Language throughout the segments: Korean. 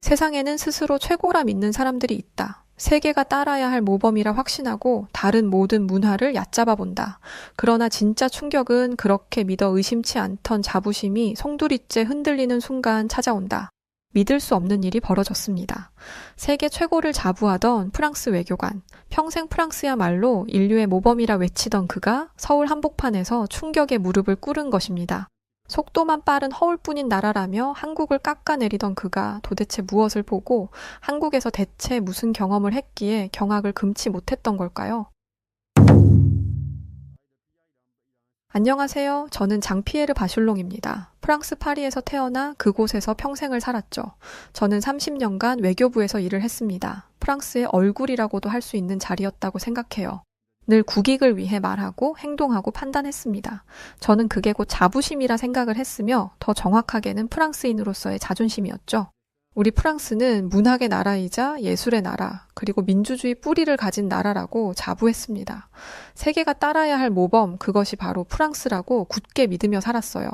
세상에는 스스로 최고라 믿는 사람들이 있다. 세계가 따라야 할 모범이라 확신하고 다른 모든 문화를 얕잡아 본다. 그러나 진짜 충격은 그렇게 믿어 의심치 않던 자부심이 송두리째 흔들리는 순간 찾아온다. 믿을 수 없는 일이 벌어졌습니다. 세계 최고를 자부하던 프랑스 외교관, 평생 프랑스야말로 인류의 모범이라 외치던 그가 서울 한복판에서 충격의 무릎을 꿇은 것입니다. 속도만 빠른 허울뿐인 나라라며 한국을 깎아내리던 그가 도대체 무엇을 보고 한국에서 대체 무슨 경험을 했기에 경악을 금치 못했던 걸까요? 안녕하세요. 저는 장피에르 바슐롱입니다. 프랑스 파리에서 태어나 그곳에서 평생을 살았죠. 저는 30년간 외교부에서 일을 했습니다. 프랑스의 얼굴이라고도 할 수 있는 자리였다고 생각해요. 늘 국익을 위해 말하고 행동하고 판단했습니다. 저는 그게 곧 자부심이라 생각을 했으며 더 정확하게는 프랑스인으로서의 자존심이었죠. 우리 프랑스는 문학의 나라이자 예술의 나라, 그리고 민주주의 뿌리를 가진 나라라고 자부했습니다. 세계가 따라야 할 모범, 그것이 바로 프랑스라고 굳게 믿으며 살았어요.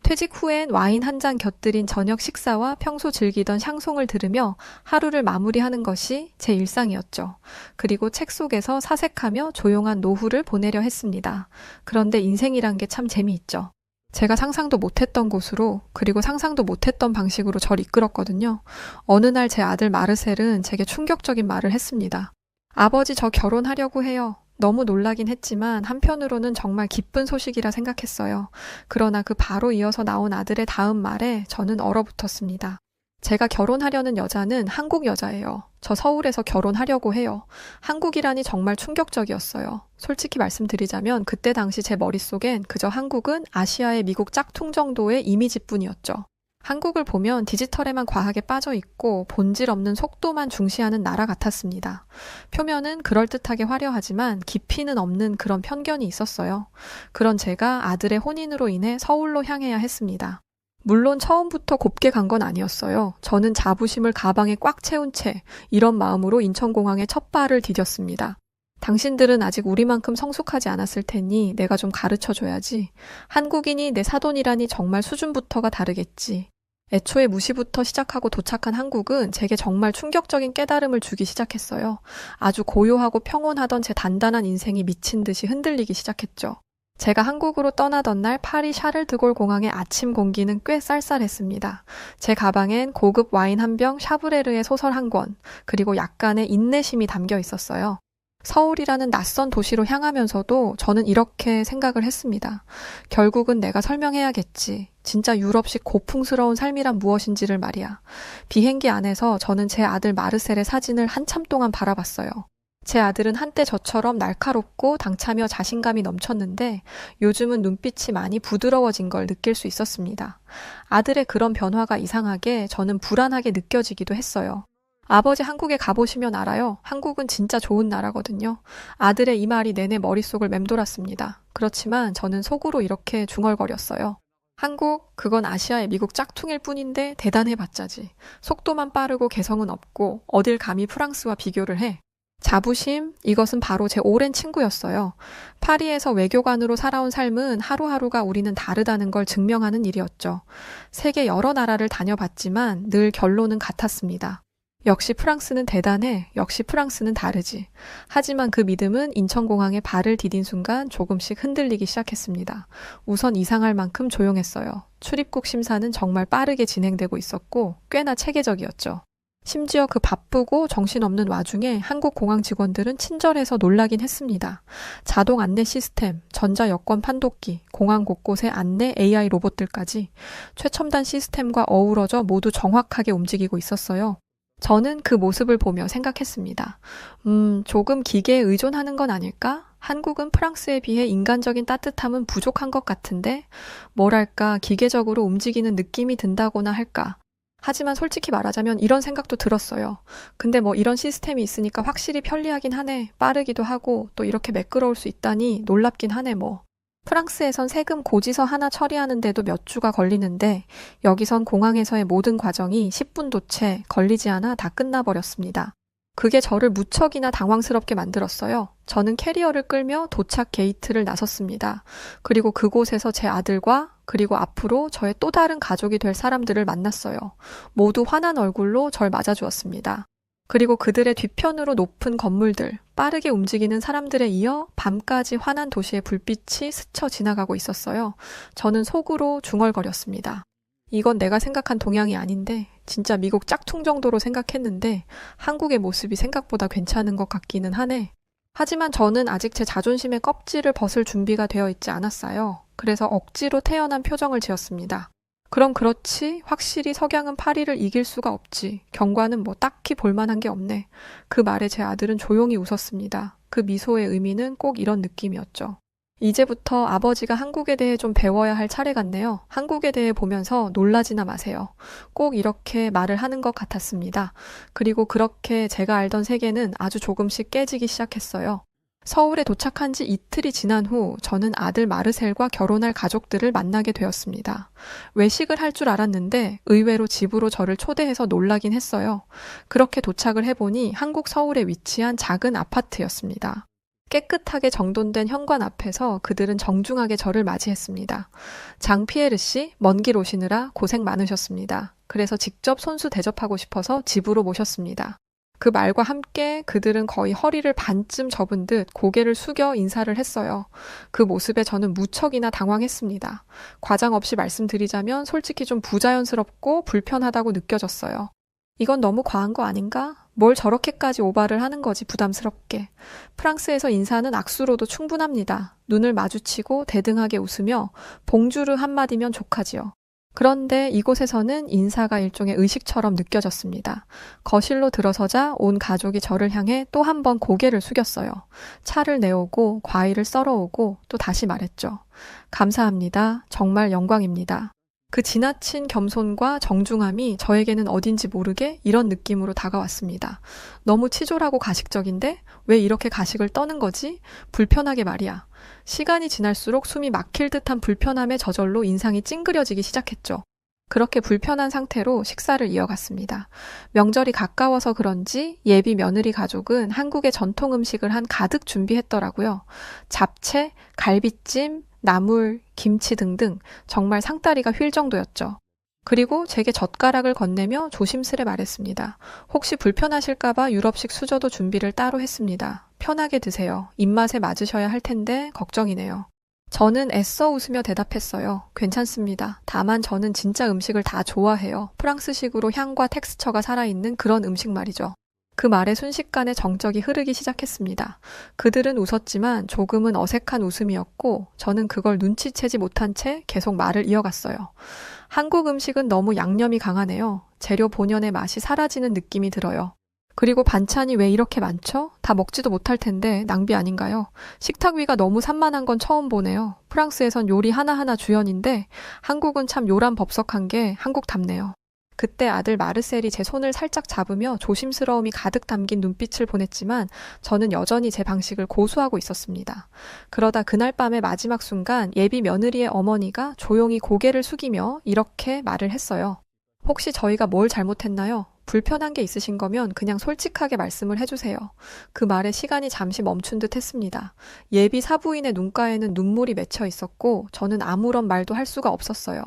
퇴직 후엔 와인 한 잔 곁들인 저녁 식사와 평소 즐기던 샹송을 들으며 하루를 마무리하는 것이 제 일상이었죠. 그리고 책 속에서 사색하며 조용한 노후를 보내려 했습니다. 그런데 인생이란 게 참 재미있죠. 제가 상상도 못했던 곳으로, 그리고 상상도 못했던 방식으로 절 이끌었거든요. 어느 날 제 아들 마르셀은 제게 충격적인 말을 했습니다. 아버지, 저 결혼하려고 해요. 너무 놀라긴 했지만 한편으로는 정말 기쁜 소식이라 생각했어요. 그러나 그 바로 이어서 나온 아들의 다음 말에 저는 얼어붙었습니다. 제가 결혼하려는 여자는 한국 여자예요. 저 서울에서 결혼하려고 해요. 한국이라니 정말 충격적이었어요. 솔직히 말씀드리자면 그때 당시 제 머릿속엔 그저 한국은 아시아의 미국 짝퉁 정도의 이미지뿐이었죠. 한국을 보면 디지털에만 과하게 빠져 있고 본질 없는 속도만 중시하는 나라 같았습니다. 표면은 그럴듯하게 화려하지만 깊이는 없는 그런 편견이 있었어요. 그런 제가 아들의 혼인으로 인해 서울로 향해야 했습니다. 물론 처음부터 곱게 간 건 아니었어요. 저는 자부심을 가방에 꽉 채운 채 이런 마음으로 인천공항에 첫 발을 디뎠습니다. 당신들은 아직 우리만큼 성숙하지 않았을 테니 내가 좀 가르쳐줘야지. 한국인이 내 사돈이라니 정말 수준부터가 다르겠지. 애초에 무시부터 시작하고 도착한 한국은 제게 정말 충격적인 깨달음을 주기 시작했어요. 아주 고요하고 평온하던 제 단단한 인생이 미친 듯이 흔들리기 시작했죠. 제가 한국으로 떠나던 날 파리 샤를드골 공항의 아침 공기는 꽤 쌀쌀했습니다. 제 가방엔 고급 와인 한 병, 샤브레르의 소설 한 권, 그리고 약간의 인내심이 담겨 있었어요. 서울이라는 낯선 도시로 향하면서도 저는 이렇게 생각을 했습니다. 결국은 내가 설명해야겠지. 진짜 유럽식 고풍스러운 삶이란 무엇인지를 말이야. 비행기 안에서 저는 제 아들 마르셀의 사진을 한참 동안 바라봤어요. 제 아들은 한때 저처럼 날카롭고 당차며 자신감이 넘쳤는데 요즘은 눈빛이 많이 부드러워진 걸 느낄 수 있었습니다. 아들의 그런 변화가 이상하게 저는 불안하게 느껴지기도 했어요. 아버지, 한국에 가보시면 알아요. 한국은 진짜 좋은 나라거든요. 아들의 이 말이 내내 머릿속을 맴돌았습니다. 그렇지만 저는 속으로 이렇게 중얼거렸어요. 한국, 그건 아시아의 미국 짝퉁일 뿐인데 대단해봤자지. 속도만 빠르고 개성은 없고 어딜 감히 프랑스와 비교를 해. 자부심, 이것은 바로 제 오랜 친구였어요. 파리에서 외교관으로 살아온 삶은 하루하루가 우리는 다르다는 걸 증명하는 일이었죠. 세계 여러 나라를 다녀봤지만 늘 결론은 같았습니다. 역시 프랑스는 대단해. 역시 프랑스는 다르지. 하지만 그 믿음은 인천공항에 발을 디딘 순간 조금씩 흔들리기 시작했습니다. 우선 이상할 만큼 조용했어요. 출입국 심사는 정말 빠르게 진행되고 있었고 꽤나 체계적이었죠. 심지어 그 바쁘고 정신없는 와중에 한국 공항 직원들은 친절해서 놀라긴 했습니다. 자동 안내 시스템, 전자 여권 판독기, 공항 곳곳에 안내 AI 로봇들까지 최첨단 시스템과 어우러져 모두 정확하게 움직이고 있었어요. 저는 그 모습을 보며 생각했습니다. 조금 기계에 의존하는 건 아닐까? 한국은 프랑스에 비해 인간적인 따뜻함은 부족한 것 같은데 뭐랄까 기계적으로 움직이는 느낌이 든다거나 할까? 하지만 솔직히 말하자면 이런 생각도 들었어요. 근데 뭐 이런 시스템이 있으니까 확실히 편리하긴 하네. 빠르기도 하고 또 이렇게 매끄러울 수 있다니 놀랍긴 하네 뭐. 프랑스에선 세금 고지서 하나 처리하는데도 몇 주가 걸리는데 여기선 공항에서의 모든 과정이 10분도 채 걸리지 않아 다 끝나버렸습니다. 그게 저를 무척이나 당황스럽게 만들었어요. 저는 캐리어를 끌며 도착 게이트를 나섰습니다. 그리고 그곳에서 제 아들과 그리고 앞으로 저의 또 다른 가족이 될 사람들을 만났어요. 모두 환한 얼굴로 절 맞아주었습니다. 그리고 그들의 뒤편으로 높은 건물들, 빠르게 움직이는 사람들에 이어 밤까지 환한 도시의 불빛이 스쳐 지나가고 있었어요. 저는 속으로 중얼거렸습니다. 이건 내가 생각한 동양이 아닌데 진짜 미국 짝퉁 정도로 생각했는데 한국의 모습이 생각보다 괜찮은 것 같기는 하네. 하지만 저는 아직 제 자존심의 껍질을 벗을 준비가 되어 있지 않았어요. 그래서 억지로 태연한 표정을 지었습니다. 그럼 그렇지. 확실히 석양은 파리를 이길 수가 없지. 경관은 뭐 딱히 볼만한 게 없네. 그 말에 제 아들은 조용히 웃었습니다. 그 미소의 의미는 꼭 이런 느낌이었죠. 이제부터 아버지가 한국에 대해 좀 배워야 할 차례 같네요. 한국에 대해 보면서 놀라지나 마세요. 꼭 이렇게 말을 하는 것 같았습니다. 그리고 그렇게 제가 알던 세계는 아주 조금씩 깨지기 시작했어요. 서울에 도착한 지 이틀이 지난 후 저는 아들 마르셀과 결혼할 가족들을 만나게 되었습니다. 외식을 할 줄 알았는데 의외로 집으로 저를 초대해서 놀라긴 했어요. 그렇게 도착을 해보니 한국 서울에 위치한 작은 아파트였습니다. 깨끗하게 정돈된 현관 앞에서 그들은 정중하게 저를 맞이했습니다. 장피에르 씨, 먼 길 오시느라 고생 많으셨습니다. 그래서 직접 손수 대접하고 싶어서 집으로 모셨습니다. 그 말과 함께 그들은 거의 허리를 반쯤 접은 듯 고개를 숙여 인사를 했어요. 그 모습에 저는 무척이나 당황했습니다. 과장 없이 말씀드리자면 솔직히 좀 부자연스럽고 불편하다고 느껴졌어요. 이건 너무 과한 거 아닌가? 뭘 저렇게까지 오바를 하는 거지 부담스럽게. 프랑스에서 인사는 악수로도 충분합니다. 눈을 마주치고 대등하게 웃으며 봉주르 한마디면 족하지요. 그런데 이곳에서는 인사가 일종의 의식처럼 느껴졌습니다. 거실로 들어서자 온 가족이 저를 향해 또 한 번 고개를 숙였어요. 차를 내오고 과일을 썰어오고 또 다시 말했죠. 감사합니다. 정말 영광입니다. 그 지나친 겸손과 정중함이 저에게는 어딘지 모르게 이런 느낌으로 다가왔습니다. 너무 치졸하고 가식적인데 왜 이렇게 가식을 떠는 거지? 불편하게 말이야. 시간이 지날수록 숨이 막힐 듯한 불편함에 저절로 인상이 찡그려지기 시작했죠. 그렇게 불편한 상태로 식사를 이어갔습니다. 명절이 가까워서 그런지 예비 며느리 가족은 한국의 전통 음식을 한 가득 준비했더라고요. 잡채, 갈비찜, 나물, 김치 등등 정말 상다리가 휠 정도였죠. 그리고 제게 젓가락을 건네며 조심스레 말했습니다. 혹시 불편하실까봐 유럽식 수저도 준비를 따로 했습니다. 편하게 드세요. 입맛에 맞으셔야 할 텐데 걱정이네요. 저는 애써 웃으며 대답했어요. 괜찮습니다. 다만 저는 진짜 음식을 다 좋아해요. 프랑스식으로 향과 텍스처가 살아있는 그런 음식 말이죠. 그 말에 순식간에 정적이 흐르기 시작했습니다. 그들은 웃었지만 조금은 어색한 웃음이었고 저는 그걸 눈치채지 못한 채 계속 말을 이어갔어요. 한국 음식은 너무 양념이 강하네요. 재료 본연의 맛이 사라지는 느낌이 들어요. 그리고 반찬이 왜 이렇게 많죠? 다 먹지도 못할 텐데 낭비 아닌가요? 식탁 위가 너무 산만한 건 처음 보네요. 프랑스에선 요리 하나하나 주연인데 한국은 참 요란법석한 게 한국답네요. 그때 아들 마르셀이 제 손을 살짝 잡으며 조심스러움이 가득 담긴 눈빛을 보냈지만 저는 여전히 제 방식을 고수하고 있었습니다. 그러다 그날 밤의 마지막 순간 예비 며느리의 어머니가 조용히 고개를 숙이며 이렇게 말을 했어요. 혹시 저희가 뭘 잘못했나요? 불편한 게 있으신 거면 그냥 솔직하게 말씀을 해주세요. 그 말에 시간이 잠시 멈춘 듯 했습니다. 예비 사부인의 눈가에는 눈물이 맺혀 있었고 저는 아무런 말도 할 수가 없었어요.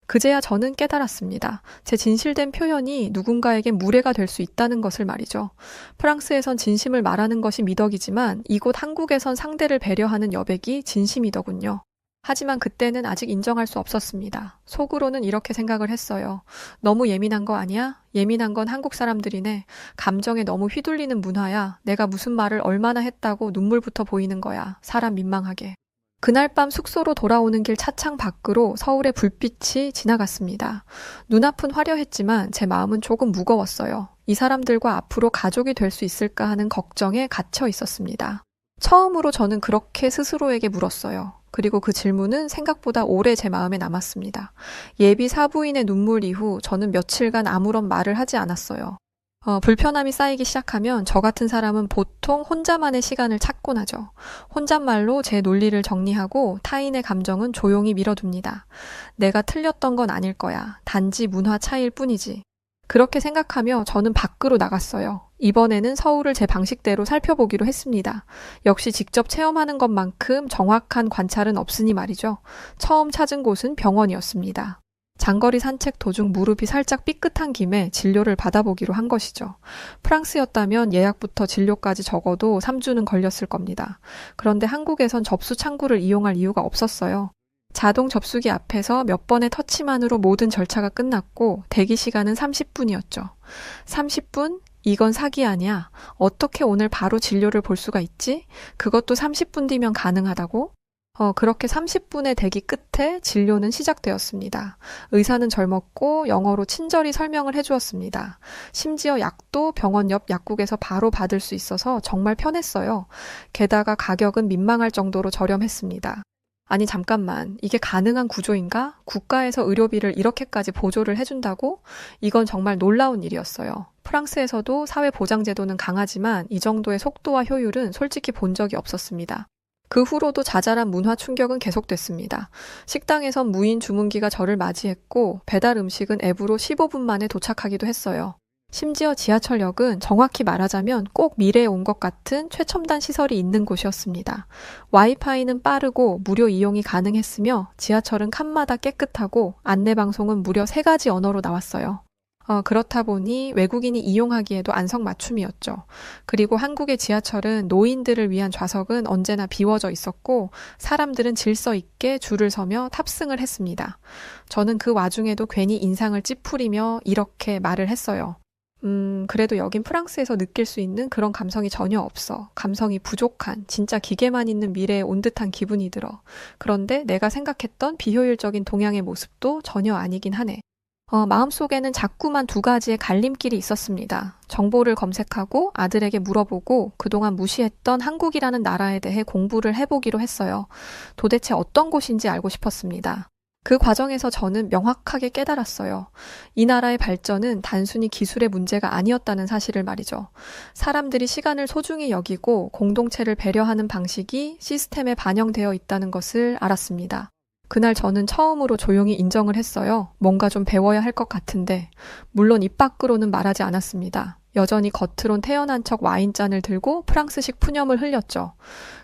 그제야 저는 깨달았습니다. 제 진실된 표현이 누군가에게 무례가 될 수 있다는 것을 말이죠. 프랑스에선 진심을 말하는 것이 미덕이지만 이곳 한국에선 상대를 배려하는 여백이 진심이더군요. 하지만 그때는 아직 인정할 수 없었습니다. 속으로는 이렇게 생각을 했어요. 너무 예민한 거 아니야? 예민한 건 한국 사람들이네. 감정에 너무 휘둘리는 문화야. 내가 무슨 말을 얼마나 했다고 눈물부터 보이는 거야. 사람 민망하게. 그날 밤 숙소로 돌아오는 길 차창 밖으로 서울의 불빛이 지나갔습니다. 눈앞은 화려했지만 제 마음은 조금 무거웠어요. 이 사람들과 앞으로 가족이 될 수 있을까 하는 걱정에 갇혀 있었습니다. 처음으로 저는 그렇게 스스로에게 물었어요. 그리고 그 질문은 생각보다 오래 제 마음에 남았습니다. 예비 사부인의 눈물 이후 저는 며칠간 아무런 말을 하지 않았어요. 불편함이 쌓이기 시작하면 저 같은 사람은 보통 혼자만의 시간을 찾곤 하죠. 혼잣말로 제 논리를 정리하고 타인의 감정은 조용히 밀어둡니다. 내가 틀렸던 건 아닐 거야. 단지 문화 차이일 뿐이지. 그렇게 생각하며 저는 밖으로 나갔어요. 이번에는 서울을 제 방식대로 살펴보기로 했습니다. 역시 직접 체험하는 것만큼 정확한 관찰은 없으니 말이죠. 처음 찾은 곳은 병원이었습니다. 장거리 산책 도중 무릎이 살짝 삐끗한 김에 진료를 받아보기로 한 것이죠. 프랑스였다면 예약부터 진료까지 적어도 3주는 걸렸을 겁니다. 그런데 한국에선 접수 창구를 이용할 이유가 없었어요. 자동 접수기 앞에서 몇 번의 터치만으로 모든 절차가 끝났고 대기 시간은 30분이었죠. 30분? 이건 사기 아니야. 어떻게 오늘 바로 진료를 볼 수가 있지? 그것도 30분 뒤면 가능하다고? 그렇게 30분의 대기 끝에 진료는 시작되었습니다. 의사는 젊었고 영어로 친절히 설명을 해주었습니다. 심지어 약도 병원 옆 약국에서 바로 받을 수 있어서 정말 편했어요. 게다가 가격은 민망할 정도로 저렴했습니다. 아니 잠깐만, 이게 가능한 구조인가? 국가에서 의료비를 이렇게까지 보조를 해준다고? 이건 정말 놀라운 일이었어요. 프랑스에서도 사회보장제도는 강하지만 이 정도의 속도와 효율은 솔직히 본 적이 없었습니다. 그 후로도 자잘한 문화 충격은 계속됐습니다. 식당에선 무인 주문기가 저를 맞이했고 배달 음식은 앱으로 15분 만에 도착하기도 했어요. 심지어 지하철역은 정확히 말하자면 꼭 미래에 온 것 같은 최첨단 시설이 있는 곳이었습니다. 와이파이는 빠르고 무료 이용이 가능했으며 지하철은 칸마다 깨끗하고 안내방송은 무려 3가지 언어로 나왔어요. 그렇다 보니 외국인이 이용하기에도 안성맞춤이었죠. 그리고 한국의 지하철은 노인들을 위한 좌석은 언제나 비워져 있었고 사람들은 질서 있게 줄을 서며 탑승을 했습니다. 저는 그 와중에도 괜히 인상을 찌푸리며 이렇게 말을 했어요. 그래도 여긴 프랑스에서 느낄 수 있는 그런 감성이 전혀 없어. 감성이 부족한, 진짜 기계만 있는 미래에 온 듯한 기분이 들어. 그런데 내가 생각했던 비효율적인 동양의 모습도 전혀 아니긴 하네. 마음속에는 자꾸만 2가지의 갈림길이 있었습니다. 정보를 검색하고 아들에게 물어보고 그동안 무시했던 한국이라는 나라에 대해 공부를 해보기로 했어요. 도대체 어떤 곳인지 알고 싶었습니다. 그 과정에서 저는 명확하게 깨달았어요. 이 나라의 발전은 단순히 기술의 문제가 아니었다는 사실을 말이죠. 사람들이 시간을 소중히 여기고 공동체를 배려하는 방식이 시스템에 반영되어 있다는 것을 알았습니다. 그날 저는 처음으로 조용히 인정을 했어요. 뭔가 좀 배워야 할 것 같은데. 물론 입 밖으로는 말하지 않았습니다. 여전히 겉으론 태연한 척 와인잔을 들고 프랑스식 푸념을 흘렸죠.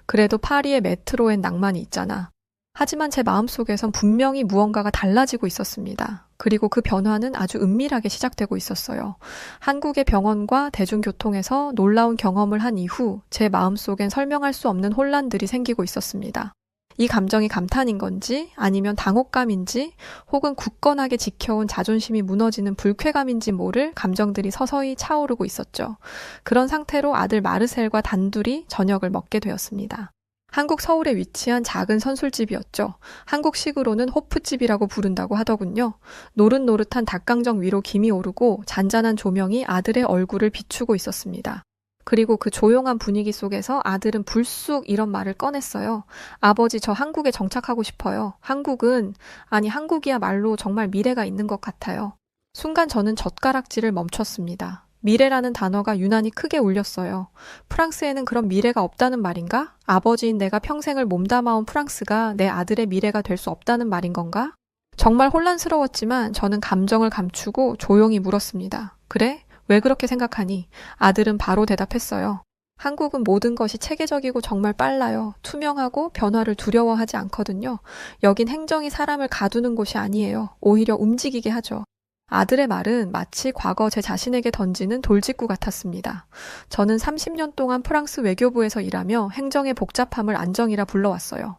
그래도 파리의 메트로엔 낭만이 있잖아. 하지만 제 마음속에선 분명히 무언가가 달라지고 있었습니다. 그리고 그 변화는 아주 은밀하게 시작되고 있었어요. 한국의 병원과 대중교통에서 놀라운 경험을 한 이후 제 마음속엔 설명할 수 없는 혼란들이 생기고 있었습니다. 이 감정이 감탄인 건지 아니면 당혹감인지 혹은 굳건하게 지켜온 자존심이 무너지는 불쾌감인지 모를 감정들이 서서히 차오르고 있었죠. 그런 상태로 아들 마르셀과 단둘이 저녁을 먹게 되었습니다. 한국 서울에 위치한 작은 선술집이었죠. 한국식으로는 호프집이라고 부른다고 하더군요. 노릇노릇한 닭강정 위로 김이 오르고 잔잔한 조명이 아들의 얼굴을 비추고 있었습니다. 그리고 그 조용한 분위기 속에서 아들은 불쑥 이런 말을 꺼냈어요. 아버지, 저 한국에 정착하고 싶어요. 한국이야말로 정말 미래가 있는 것 같아요. 순간 저는 젓가락질을 멈췄습니다. 미래라는 단어가 유난히 크게 울렸어요. 프랑스에는 그런 미래가 없다는 말인가? 아버지인 내가 평생을 몸담아온 프랑스가 내 아들의 미래가 될 수 없다는 말인 건가? 정말 혼란스러웠지만 저는 감정을 감추고 조용히 물었습니다. 그래? 왜 그렇게 생각하니? 아들은 바로 대답했어요. 한국은 모든 것이 체계적이고 정말 빨라요. 투명하고 변화를 두려워하지 않거든요. 여긴 행정이 사람을 가두는 곳이 아니에요. 오히려 움직이게 하죠. 아들의 말은 마치 과거 제 자신에게 던지는 돌직구 같았습니다. 저는 30년 동안 프랑스 외교부에서 일하며 행정의 복잡함을 안정이라 불러왔어요.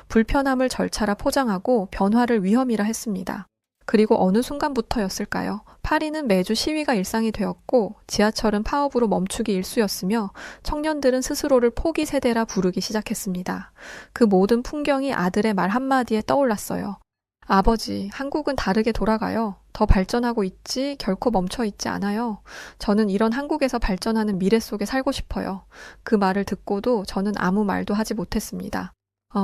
불편함을 절차라 포장하고 변화를 위험이라 했습니다. 그리고 어느 순간부터였을까요? 파리는 매주 시위가 일상이 되었고 지하철은 파업으로 멈추기 일쑤였으며 청년들은 스스로를 포기 세대라 부르기 시작했습니다. 그 모든 풍경이 아들의 말 한마디에 떠올랐어요. 아버지, 한국은 다르게 돌아가요. 더 발전하고 있지 결코 멈춰 있지 않아요. 저는 이런 한국에서 발전하는 미래 속에 살고 싶어요. 그 말을 듣고도 저는 아무 말도 하지 못했습니다.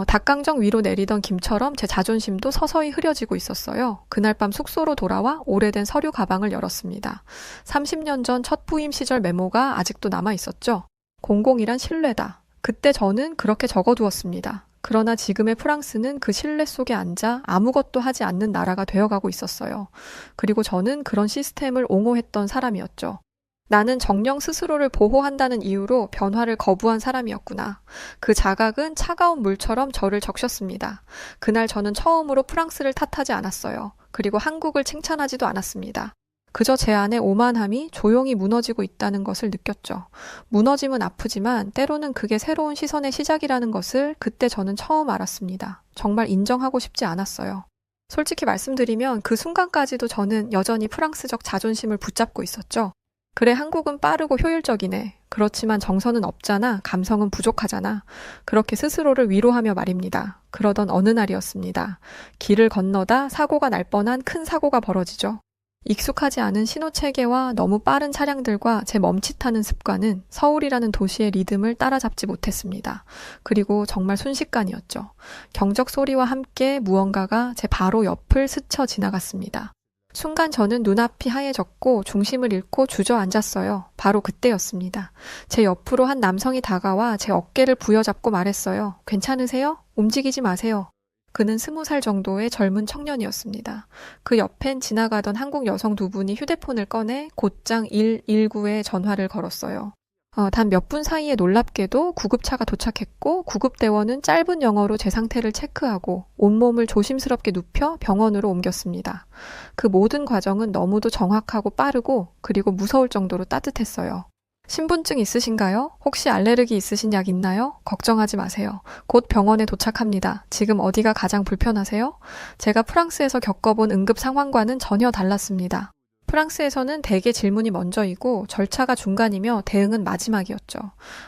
닭강정 위로 내리던 김처럼 제 자존심도 서서히 흐려지고 있었어요. 그날 밤 숙소로 돌아와 오래된 서류 가방을 열었습니다. 30년 전 첫 부임 시절 메모가 아직도 남아 있었죠. 공공이란 신뢰다. 그때 저는 그렇게 적어두었습니다. 그러나 지금의 프랑스는 그 신뢰 속에 앉아 아무것도 하지 않는 나라가 되어가고 있었어요. 그리고 저는 그런 시스템을 옹호했던 사람이었죠. 나는 정녕 스스로를 보호한다는 이유로 변화를 거부한 사람이었구나. 그 자각은 차가운 물처럼 저를 적셨습니다. 그날 저는 처음으로 프랑스를 탓하지 않았어요. 그리고 한국을 칭찬하지도 않았습니다. 그저 제 안의 오만함이 조용히 무너지고 있다는 것을 느꼈죠. 무너짐은 아프지만 때로는 그게 새로운 시선의 시작이라는 것을 그때 저는 처음 알았습니다. 정말 인정하고 싶지 않았어요. 솔직히 말씀드리면 그 순간까지도 저는 여전히 프랑스적 자존심을 붙잡고 있었죠. 그래, 한국은 빠르고 효율적이네. 그렇지만 정서는 없잖아. 감성은 부족하잖아. 그렇게 스스로를 위로하며 말입니다. 그러던 어느 날이었습니다. 길을 건너다 사고가 날 뻔한 큰 사고가 벌어지죠. 익숙하지 않은 신호체계와 너무 빠른 차량들과 제 멈칫하는 습관은 서울이라는 도시의 리듬을 따라잡지 못했습니다. 그리고 정말 순식간이었죠. 경적 소리와 함께 무언가가 제 바로 옆을 스쳐 지나갔습니다. 순간 저는 눈앞이 하얘졌고 중심을 잃고 주저앉았어요. 바로 그때였습니다. 제 옆으로 한 남성이 다가와 제 어깨를 부여잡고 말했어요. 괜찮으세요? 움직이지 마세요. 그는 20살 정도의 젊은 청년이었습니다. 그 옆엔 지나가던 한국 여성 두 분이 휴대폰을 꺼내 곧장 119에 전화를 걸었어요. 단 몇 분 사이에 놀랍게도 구급차가 도착했고 구급대원은 짧은 영어로 제 상태를 체크하고 온몸을 조심스럽게 눕혀 병원으로 옮겼습니다. 그 모든 과정은 너무도 정확하고 빠르고 그리고 무서울 정도로 따뜻했어요. 신분증 있으신가요? 혹시 알레르기 있으신 약 있나요? 걱정하지 마세요. 곧 병원에 도착합니다. 지금 어디가 가장 불편하세요? 제가 프랑스에서 겪어본 응급 상황과는 전혀 달랐습니다. 프랑스에서는 대개 질문이 먼저이고 절차가 중간이며 대응은 마지막이었죠.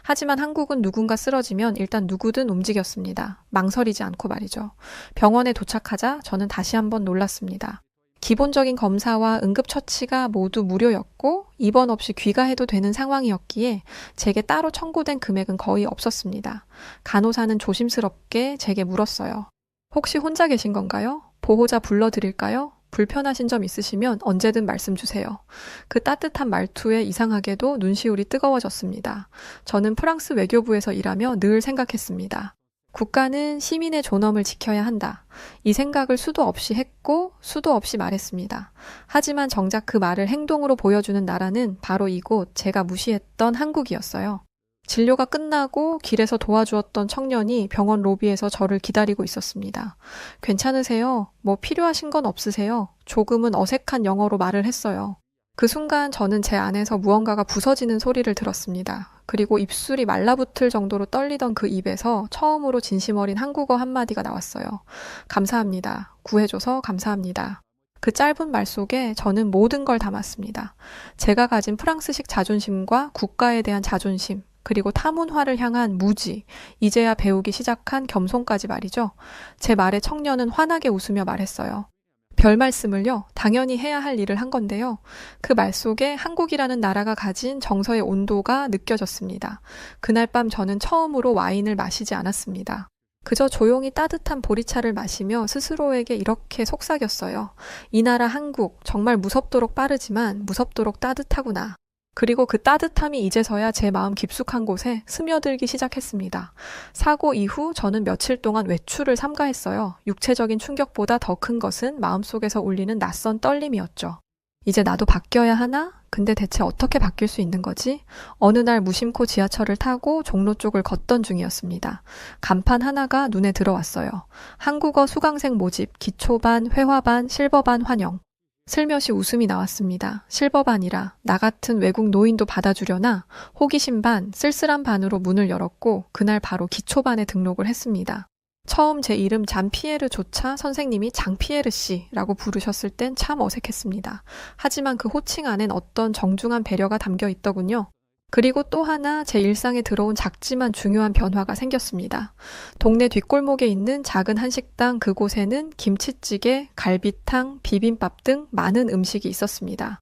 하지만 한국은 누군가 쓰러지면 일단 누구든 움직였습니다. 망설이지 않고 말이죠. 병원에 도착하자 저는 다시 한번 놀랐습니다. 기본적인 검사와 응급처치가 모두 무료였고 입원 없이 귀가해도 되는 상황이었기에 제게 따로 청구된 금액은 거의 없었습니다. 간호사는 조심스럽게 제게 물었어요. 혹시 혼자 계신 건가요? 보호자 불러드릴까요? 불편하신 점 있으시면 언제든 말씀 주세요. 그 따뜻한 말투에 이상하게도 눈시울이 뜨거워졌습니다. 저는 프랑스 외교부에서 일하며 늘 생각했습니다. 국가는 시민의 존엄을 지켜야 한다. 이 생각을 수도 없이 했고 수도 없이 말했습니다. 하지만 정작 그 말을 행동으로 보여주는 나라는 바로 이곳 제가 무시했던 한국이었어요. 진료가 끝나고 길에서 도와주었던 청년이 병원 로비에서 저를 기다리고 있었습니다. 괜찮으세요? 뭐 필요하신 건 없으세요? 조금은 어색한 영어로 말을 했어요. 그 순간 저는 제 안에서 무언가가 부서지는 소리를 들었습니다. 그리고 입술이 말라붙을 정도로 떨리던 그 입에서 처음으로 진심 어린 한국어 한마디가 나왔어요. 감사합니다. 구해줘서 감사합니다. 그 짧은 말 속에 저는 모든 걸 담았습니다. 제가 가진 프랑스식 자존심과 국가에 대한 자존심, 그리고 타문화를 향한 무지, 이제야 배우기 시작한 겸손까지 말이죠. 제 말에 청년은 환하게 웃으며 말했어요. 별 말씀을요, 당연히 해야 할 일을 한 건데요. 그 말 속에 한국이라는 나라가 가진 정서의 온도가 느껴졌습니다. 그날 밤 저는 처음으로 와인을 마시지 않았습니다. 그저 조용히 따뜻한 보리차를 마시며 스스로에게 이렇게 속삭였어요. 이 나라 한국, 정말 무섭도록 빠르지만 무섭도록 따뜻하구나. 그리고 그 따뜻함이 이제서야 제 마음 깊숙한 곳에 스며들기 시작했습니다. 사고 이후 저는 며칠 동안 외출을 삼가했어요. 육체적인 충격보다 더 큰 것은 마음속에서 울리는 낯선 떨림이었죠. 이제 나도 바뀌어야 하나? 근데 대체 어떻게 바뀔 수 있는 거지? 어느 날 무심코 지하철을 타고 종로 쪽을 걷던 중이었습니다. 간판 하나가 눈에 들어왔어요. 한국어 수강생 모집, 기초반, 회화반, 실버반 환영. 슬며시 웃음이 나왔습니다. 실버반이라 나 같은 외국 노인도 받아주려나 호기심 반, 쓸쓸한 반으로 문을 열었고 그날 바로 기초반에 등록을 했습니다. 처음 제 이름 잔피에르조차 선생님이 장피에르 씨라고 부르셨을 땐 참 어색했습니다. 하지만 그 호칭 안엔 어떤 정중한 배려가 담겨 있더군요. 그리고 또 하나 제 일상에 들어온 작지만 중요한 변화가 생겼습니다. 동네 뒷골목에 있는 작은 한식당 그곳에는 김치찌개, 갈비탕, 비빔밥 등 많은 음식이 있었습니다.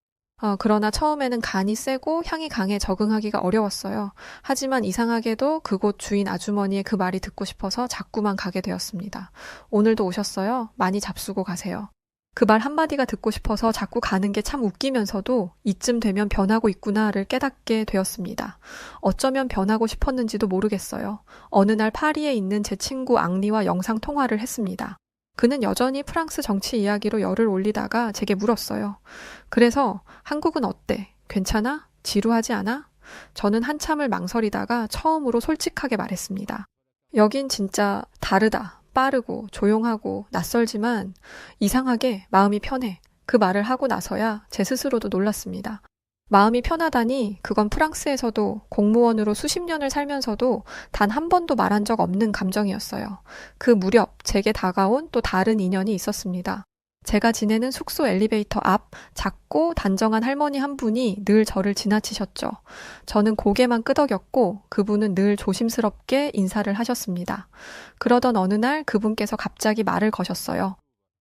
그러나 처음에는 간이 세고 향이 강해 적응하기가 어려웠어요. 하지만 이상하게도 그곳 주인 아주머니의 그 말이 듣고 싶어서 자꾸만 가게 되었습니다. 오늘도 오셨어요? 많이 잡수고 가세요. 그 말 한마디가 듣고 싶어서 자꾸 가는 게 참 웃기면서도 이쯤 되면 변하고 있구나를 깨닫게 되었습니다. 어쩌면 변하고 싶었는지도 모르겠어요. 어느 날 파리에 있는 제 친구 앙리와 영상 통화를 했습니다. 그는 여전히 프랑스 정치 이야기로 열을 올리다가 제게 물었어요. 그래서 한국은 어때? 괜찮아? 지루하지 않아? 저는 한참을 망설이다가 처음으로 솔직하게 말했습니다. 여긴 진짜 다르다. 빠르고 조용하고 낯설지만 이상하게 마음이 편해. 그 말을 하고 나서야 제 스스로도 놀랐습니다. 마음이 편하다니 그건 프랑스에서도 공무원으로 수십 년을 살면서도 단 한 번도 말한 적 없는 감정이었어요. 그 무렵 제게 다가온 또 다른 인연이 있었습니다. 제가 지내는 숙소 엘리베이터 앞 작고 단정한 할머니 한 분이 늘 저를 지나치셨죠. 저는 고개만 끄덕였고 그분은 늘 조심스럽게 인사를 하셨습니다. 그러던 어느 날 그분께서 갑자기 말을 거셨어요.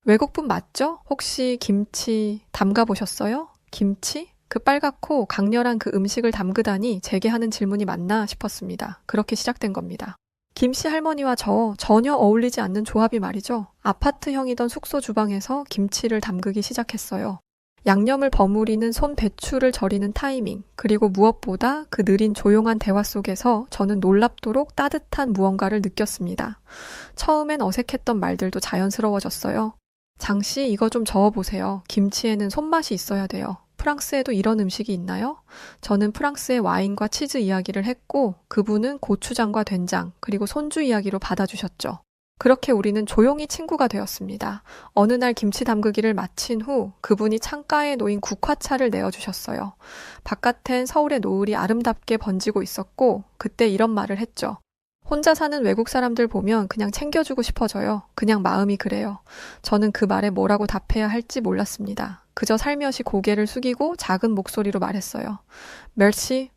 외국분 맞죠? 혹시 김치 담가 보셨어요? 김치? 그 빨갛고 강렬한 그 음식을 담그다니 제게 하는 질문이 맞나 싶었습니다. 그렇게 시작된 겁니다. 김씨 할머니와 저 전혀 어울리지 않는 조합이 말이죠. 아파트형이던 숙소 주방에서 김치를 담그기 시작했어요. 양념을 버무리는 손 배추를 절이는 타이밍, 그리고 무엇보다 그 느린 조용한 대화 속에서 저는 놀랍도록 따뜻한 무언가를 느꼈습니다. 처음엔 어색했던 말들도 자연스러워졌어요. 장씨, 이거 좀 저어보세요. 김치에는 손맛이 있어야 돼요. 프랑스에도 이런 음식이 있나요? 저는 프랑스의 와인과 치즈 이야기를 했고 그분은 고추장과 된장 그리고 손주 이야기로 받아주셨죠. 그렇게 우리는 조용히 친구가 되었습니다. 어느 날 김치 담그기를 마친 후 그분이 창가에 놓인 국화차를 내어주셨어요. 바깥엔 서울의 노을이 아름답게 번지고 있었고 그때 이런 말을 했죠. 혼자 사는 외국 사람들 보면 그냥 챙겨주고 싶어져요. 그냥 마음이 그래요. 저는 그 말에 뭐라고 답해야 할지 몰랐습니다. 그저 살며시 고개를 숙이고 작은 목소리로 말했어요. 멸시?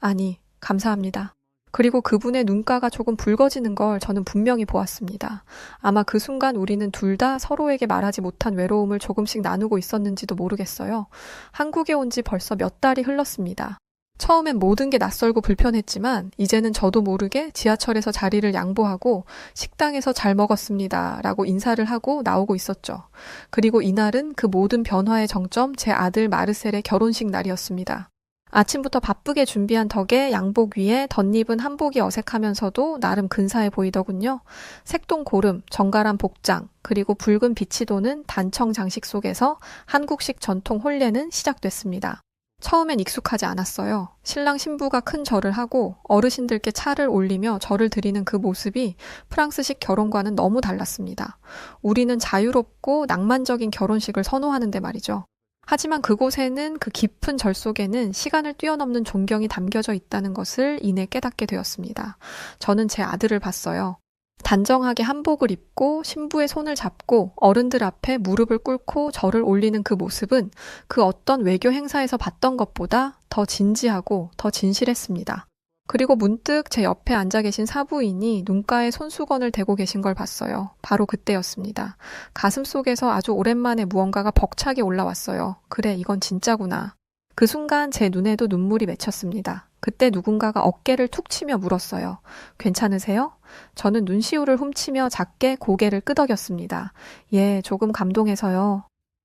아니, 감사합니다. 그리고 그분의 눈가가 조금 붉어지는 걸 저는 분명히 보았습니다. 아마 그 순간 우리는 둘 다 서로에게 말하지 못한 외로움을 조금씩 나누고 있었는지도 모르겠어요. 한국에 온 지 벌써 몇 달이 흘렀습니다. 처음엔 모든 게 낯설고 불편했지만 이제는 저도 모르게 지하철에서 자리를 양보하고 식당에서 잘 먹었습니다 라고 인사를 하고 나오고 있었죠. 그리고 이날은 그 모든 변화의 정점 제 아들 마르셀의 결혼식 날이었습니다. 아침부터 바쁘게 준비한 덕에 양복 위에 덧입은 한복이 어색하면서도 나름 근사해 보이더군요. 색동 고름, 정갈한 복장, 그리고 붉은 빛이 도는 단청 장식 속에서 한국식 전통 혼례는 시작됐습니다. 처음엔 익숙하지 않았어요. 신랑 신부가 큰 절을 하고 어르신들께 차를 올리며 절을 드리는 그 모습이 프랑스식 결혼과는 너무 달랐습니다. 우리는 자유롭고 낭만적인 결혼식을 선호하는데 말이죠. 하지만 그곳에는 그 깊은 절 속에는 시간을 뛰어넘는 존경이 담겨져 있다는 것을 이내 깨닫게 되었습니다. 저는 제 아들을 봤어요. 단정하게 한복을 입고 신부의 손을 잡고 어른들 앞에 무릎을 꿇고 절을 올리는 그 모습은 그 어떤 외교 행사에서 봤던 것보다 더 진지하고 더 진실했습니다. 그리고 문득 제 옆에 앉아 계신 사부인이 눈가에 손수건을 대고 계신 걸 봤어요. 바로 그때였습니다. 가슴 속에서 아주 오랜만에 무언가가 벅차게 올라왔어요. 그래, 이건 진짜구나. 그 순간 제 눈에도 눈물이 맺혔습니다. 그때 누군가가 어깨를 툭 치며 물었어요. 괜찮으세요? 저는 눈시울을 훔치며 작게 고개를 끄덕였습니다. 예, 조금 감동해서요.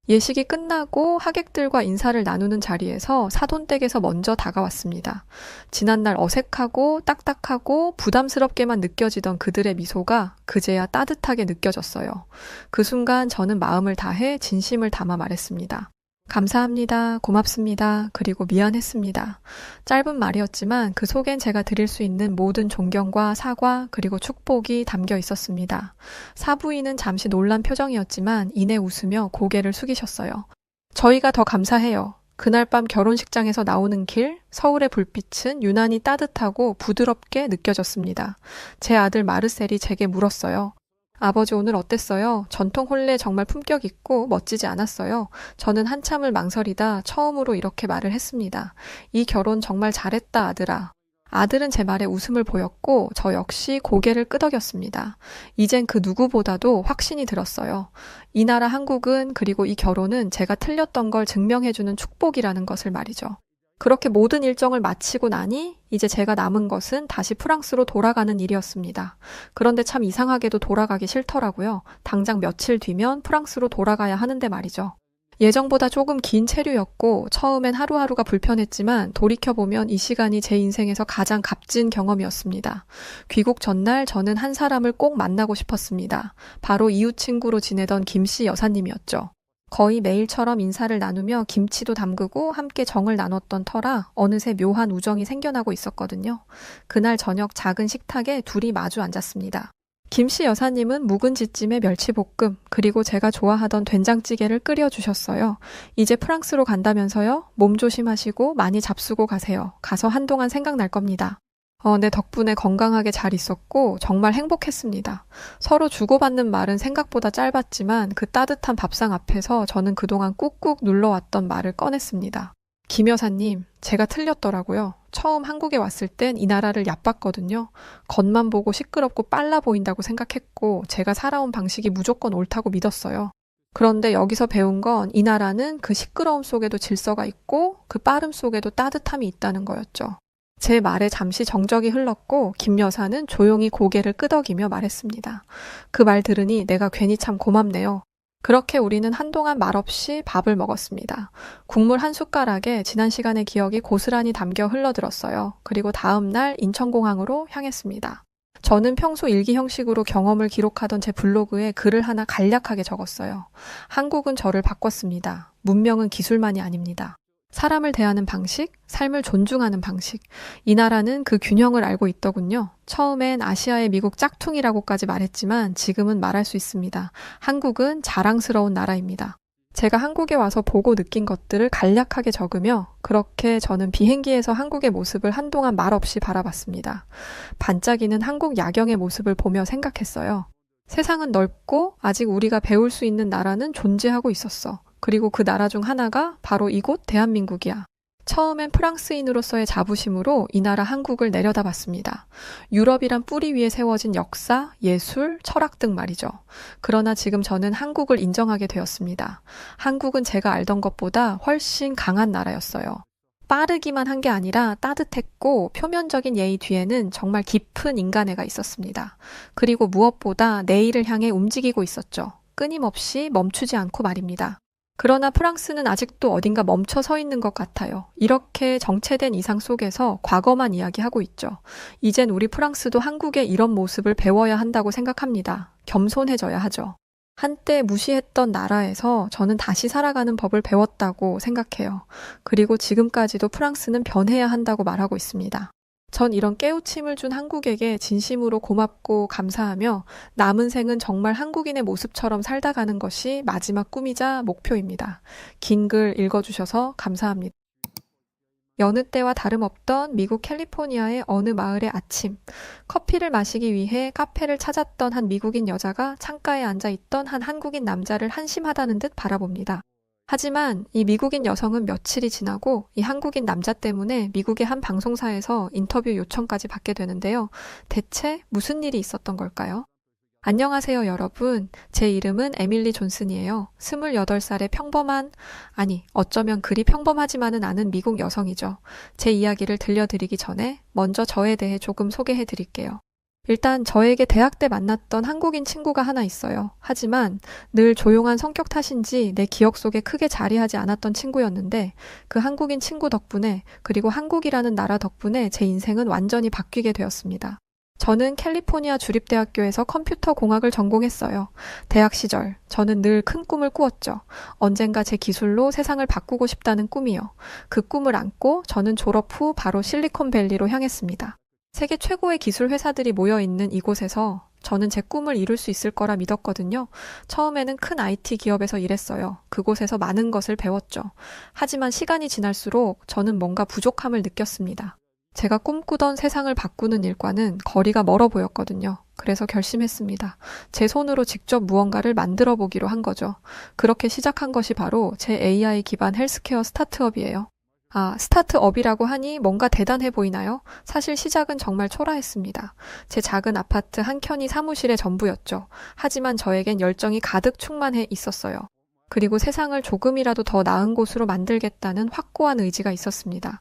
예식이 끝나고 하객들과 인사를 나누는 자리에서 사돈댁에서 먼저 다가왔습니다. 지난날 어색하고 딱딱하고 부담스럽게만 느껴지던 그들의 미소가 그제야 따뜻하게 느껴졌어요. 그 순간 저는 마음을 다해 진심을 담아 말했습니다. 감사합니다. 고맙습니다. 그리고 미안했습니다. 짧은 말이었지만 그 속엔 제가 드릴 수 있는 모든 존경과 사과 그리고 축복이 담겨 있었습니다. 사부인은 잠시 놀란 표정이었지만 이내 웃으며 고개를 숙이셨어요. 저희가 더 감사해요. 그날 밤 결혼식장에서 나오는 길, 서울의 불빛은 유난히 따뜻하고 부드럽게 느껴졌습니다. 제 아들 마르셀이 제게 물었어요. 아버지 오늘 어땠어요? 전통 혼례 정말 품격 있고 멋지지 않았어요. 저는 한참을 망설이다 처음으로 이렇게 말을 했습니다. 이 결혼 정말 잘했다 아들아. 아들은 제 말에 웃음을 보였고 저 역시 고개를 끄덕였습니다. 이젠 그 누구보다도 확신이 들었어요. 이 나라 한국은 그리고 이 결혼은 제가 틀렸던 걸 증명해주는 축복이라는 것을 말이죠. 그렇게 모든 일정을 마치고 나니 이제 제가 남은 것은 다시 프랑스로 돌아가는 일이었습니다. 그런데 참 이상하게도 돌아가기 싫더라고요. 당장 며칠 뒤면 프랑스로 돌아가야 하는데 말이죠. 예정보다 조금 긴 체류였고 처음엔 하루하루가 불편했지만 돌이켜보면 이 시간이 제 인생에서 가장 값진 경험이었습니다. 귀국 전날 저는 한 사람을 꼭 만나고 싶었습니다. 바로 이웃 친구로 지내던 김씨 여사님이었죠. 거의 매일처럼 인사를 나누며 김치도 담그고 함께 정을 나눴던 터라 어느새 묘한 우정이 생겨나고 있었거든요. 그날 저녁 작은 식탁에 둘이 마주 앉았습니다. 김씨 여사님은 묵은지찜에 멸치볶음, 그리고 제가 좋아하던 된장찌개를 끓여주셨어요. 이제 프랑스로 간다면서요? 몸 조심하시고 많이 잡수고 가세요. 가서 한동안 생각날 겁니다. 네, 덕분에 건강하게 잘 있었고 정말 행복했습니다. 서로 주고받는 말은 생각보다 짧았지만 그 따뜻한 밥상 앞에서 저는 그동안 꾹꾹 눌러왔던 말을 꺼냈습니다. 김 여사님, 제가 틀렸더라고요. 처음 한국에 왔을 땐 이 나라를 얕봤거든요. 겉만 보고 시끄럽고 빨라 보인다고 생각했고 제가 살아온 방식이 무조건 옳다고 믿었어요. 그런데 여기서 배운 건 이 나라는 그 시끄러움 속에도 질서가 있고 그 빠름 속에도 따뜻함이 있다는 거였죠. 제 말에 잠시 정적이 흘렀고 김 여사는 조용히 고개를 끄덕이며 말했습니다. 그 말 들으니 내가 괜히 참 고맙네요. 그렇게 우리는 한동안 말없이 밥을 먹었습니다. 국물 한 숟가락에 지난 시간의 기억이 고스란히 담겨 흘러들었어요. 그리고 다음 날 인천공항으로 향했습니다. 저는 평소 일기 형식으로 경험을 기록하던 제 블로그에 글을 하나 간략하게 적었어요. 한국은 저를 바꿨습니다. 문명은 기술만이 아닙니다. 사람을 대하는 방식, 삶을 존중하는 방식. 이 나라는 그 균형을 알고 있더군요. 처음엔 아시아의 미국 짝퉁이라고까지 말했지만 지금은 말할 수 있습니다. 한국은 자랑스러운 나라입니다. 제가 한국에 와서 보고 느낀 것들을 간략하게 적으며 그렇게 저는 비행기에서 한국의 모습을 한동안 말없이 바라봤습니다. 반짝이는 한국 야경의 모습을 보며 생각했어요. 세상은 넓고 아직 우리가 배울 수 있는 나라는 존재하고 있었어. 그리고 그 나라 중 하나가 바로 이곳 대한민국이야. 처음엔 프랑스인으로서의 자부심으로 이 나라 한국을 내려다봤습니다. 유럽이란 뿌리 위에 세워진 역사, 예술, 철학 등 말이죠. 그러나 지금 저는 한국을 인정하게 되었습니다. 한국은 제가 알던 것보다 훨씬 강한 나라였어요. 빠르기만 한 게 아니라 따뜻했고 표면적인 예의 뒤에는 정말 깊은 인간애가 있었습니다. 그리고 무엇보다 내일을 향해 움직이고 있었죠. 끊임없이 멈추지 않고 말입니다. 그러나 프랑스는 아직도 어딘가 멈춰 서 있는 것 같아요. 이렇게 정체된 이상 속에서 과거만 이야기하고 있죠. 이젠 우리 프랑스도 한국의 이런 모습을 배워야 한다고 생각합니다. 겸손해져야 하죠. 한때 무시했던 나라에서 저는 다시 살아가는 법을 배웠다고 생각해요. 그리고 지금까지도 프랑스는 변해야 한다고 말하고 있습니다. 전 이런 깨우침을 준 한국에게 진심으로 고맙고 감사하며 남은 생은 정말 한국인의 모습처럼 살다 가는 것이 마지막 꿈이자 목표입니다. 긴 글 읽어주셔서 감사합니다. 여느 때와 다름없던 미국 캘리포니아의 어느 마을의 아침, 커피를 마시기 위해 카페를 찾았던 한 미국인 여자가 창가에 앉아있던 한 한국인 남자를 한심하다는 듯 바라봅니다. 하지만 이 미국인 여성은 며칠이 지나고 이 한국인 남자 때문에 미국의 한 방송사에서 인터뷰 요청까지 받게 되는데요. 대체 무슨 일이 있었던 걸까요? 안녕하세요, 여러분. 제 이름은 에밀리 존슨이에요. 28살의 어쩌면 그리 평범하지만은 않은 미국 여성이죠. 제 이야기를 들려드리기 전에 먼저 저에 대해 조금 소개해 드릴게요. 일단 저에게 대학 때 만났던 한국인 친구가 하나 있어요. 하지만 늘 조용한 성격 탓인지 내 기억 속에 크게 자리하지 않았던 친구였는데 그 한국인 친구 덕분에 그리고 한국이라는 나라 덕분에 제 인생은 완전히 바뀌게 되었습니다. 저는 캘리포니아 주립대학교에서 컴퓨터 공학을 전공했어요. 대학 시절 저는 늘 큰 꿈을 꾸었죠. 언젠가 제 기술로 세상을 바꾸고 싶다는 꿈이요. 그 꿈을 안고 저는 졸업 후 바로 실리콘밸리로 향했습니다. 세계 최고의 기술 회사들이 모여있는 이곳에서 저는 제 꿈을 이룰 수 있을 거라 믿었거든요. 처음에는 큰 IT 기업에서 일했어요. 그곳에서 많은 것을 배웠죠. 하지만 시간이 지날수록 저는 뭔가 부족함을 느꼈습니다. 제가 꿈꾸던 세상을 바꾸는 일과는 거리가 멀어 보였거든요. 그래서 결심했습니다. 제 손으로 직접 무언가를 만들어 보기로 한 거죠. 그렇게 시작한 것이 바로 제 AI 기반 헬스케어 스타트업이에요. 스타트업이라고 하니 뭔가 대단해 보이나요? 사실 시작은 정말 초라했습니다. 제 작은 아파트 한 켠이 사무실의 전부였죠. 하지만 저에겐 열정이 가득 충만해 있었어요. 그리고 세상을 조금이라도 더 나은 곳으로 만들겠다는 확고한 의지가 있었습니다.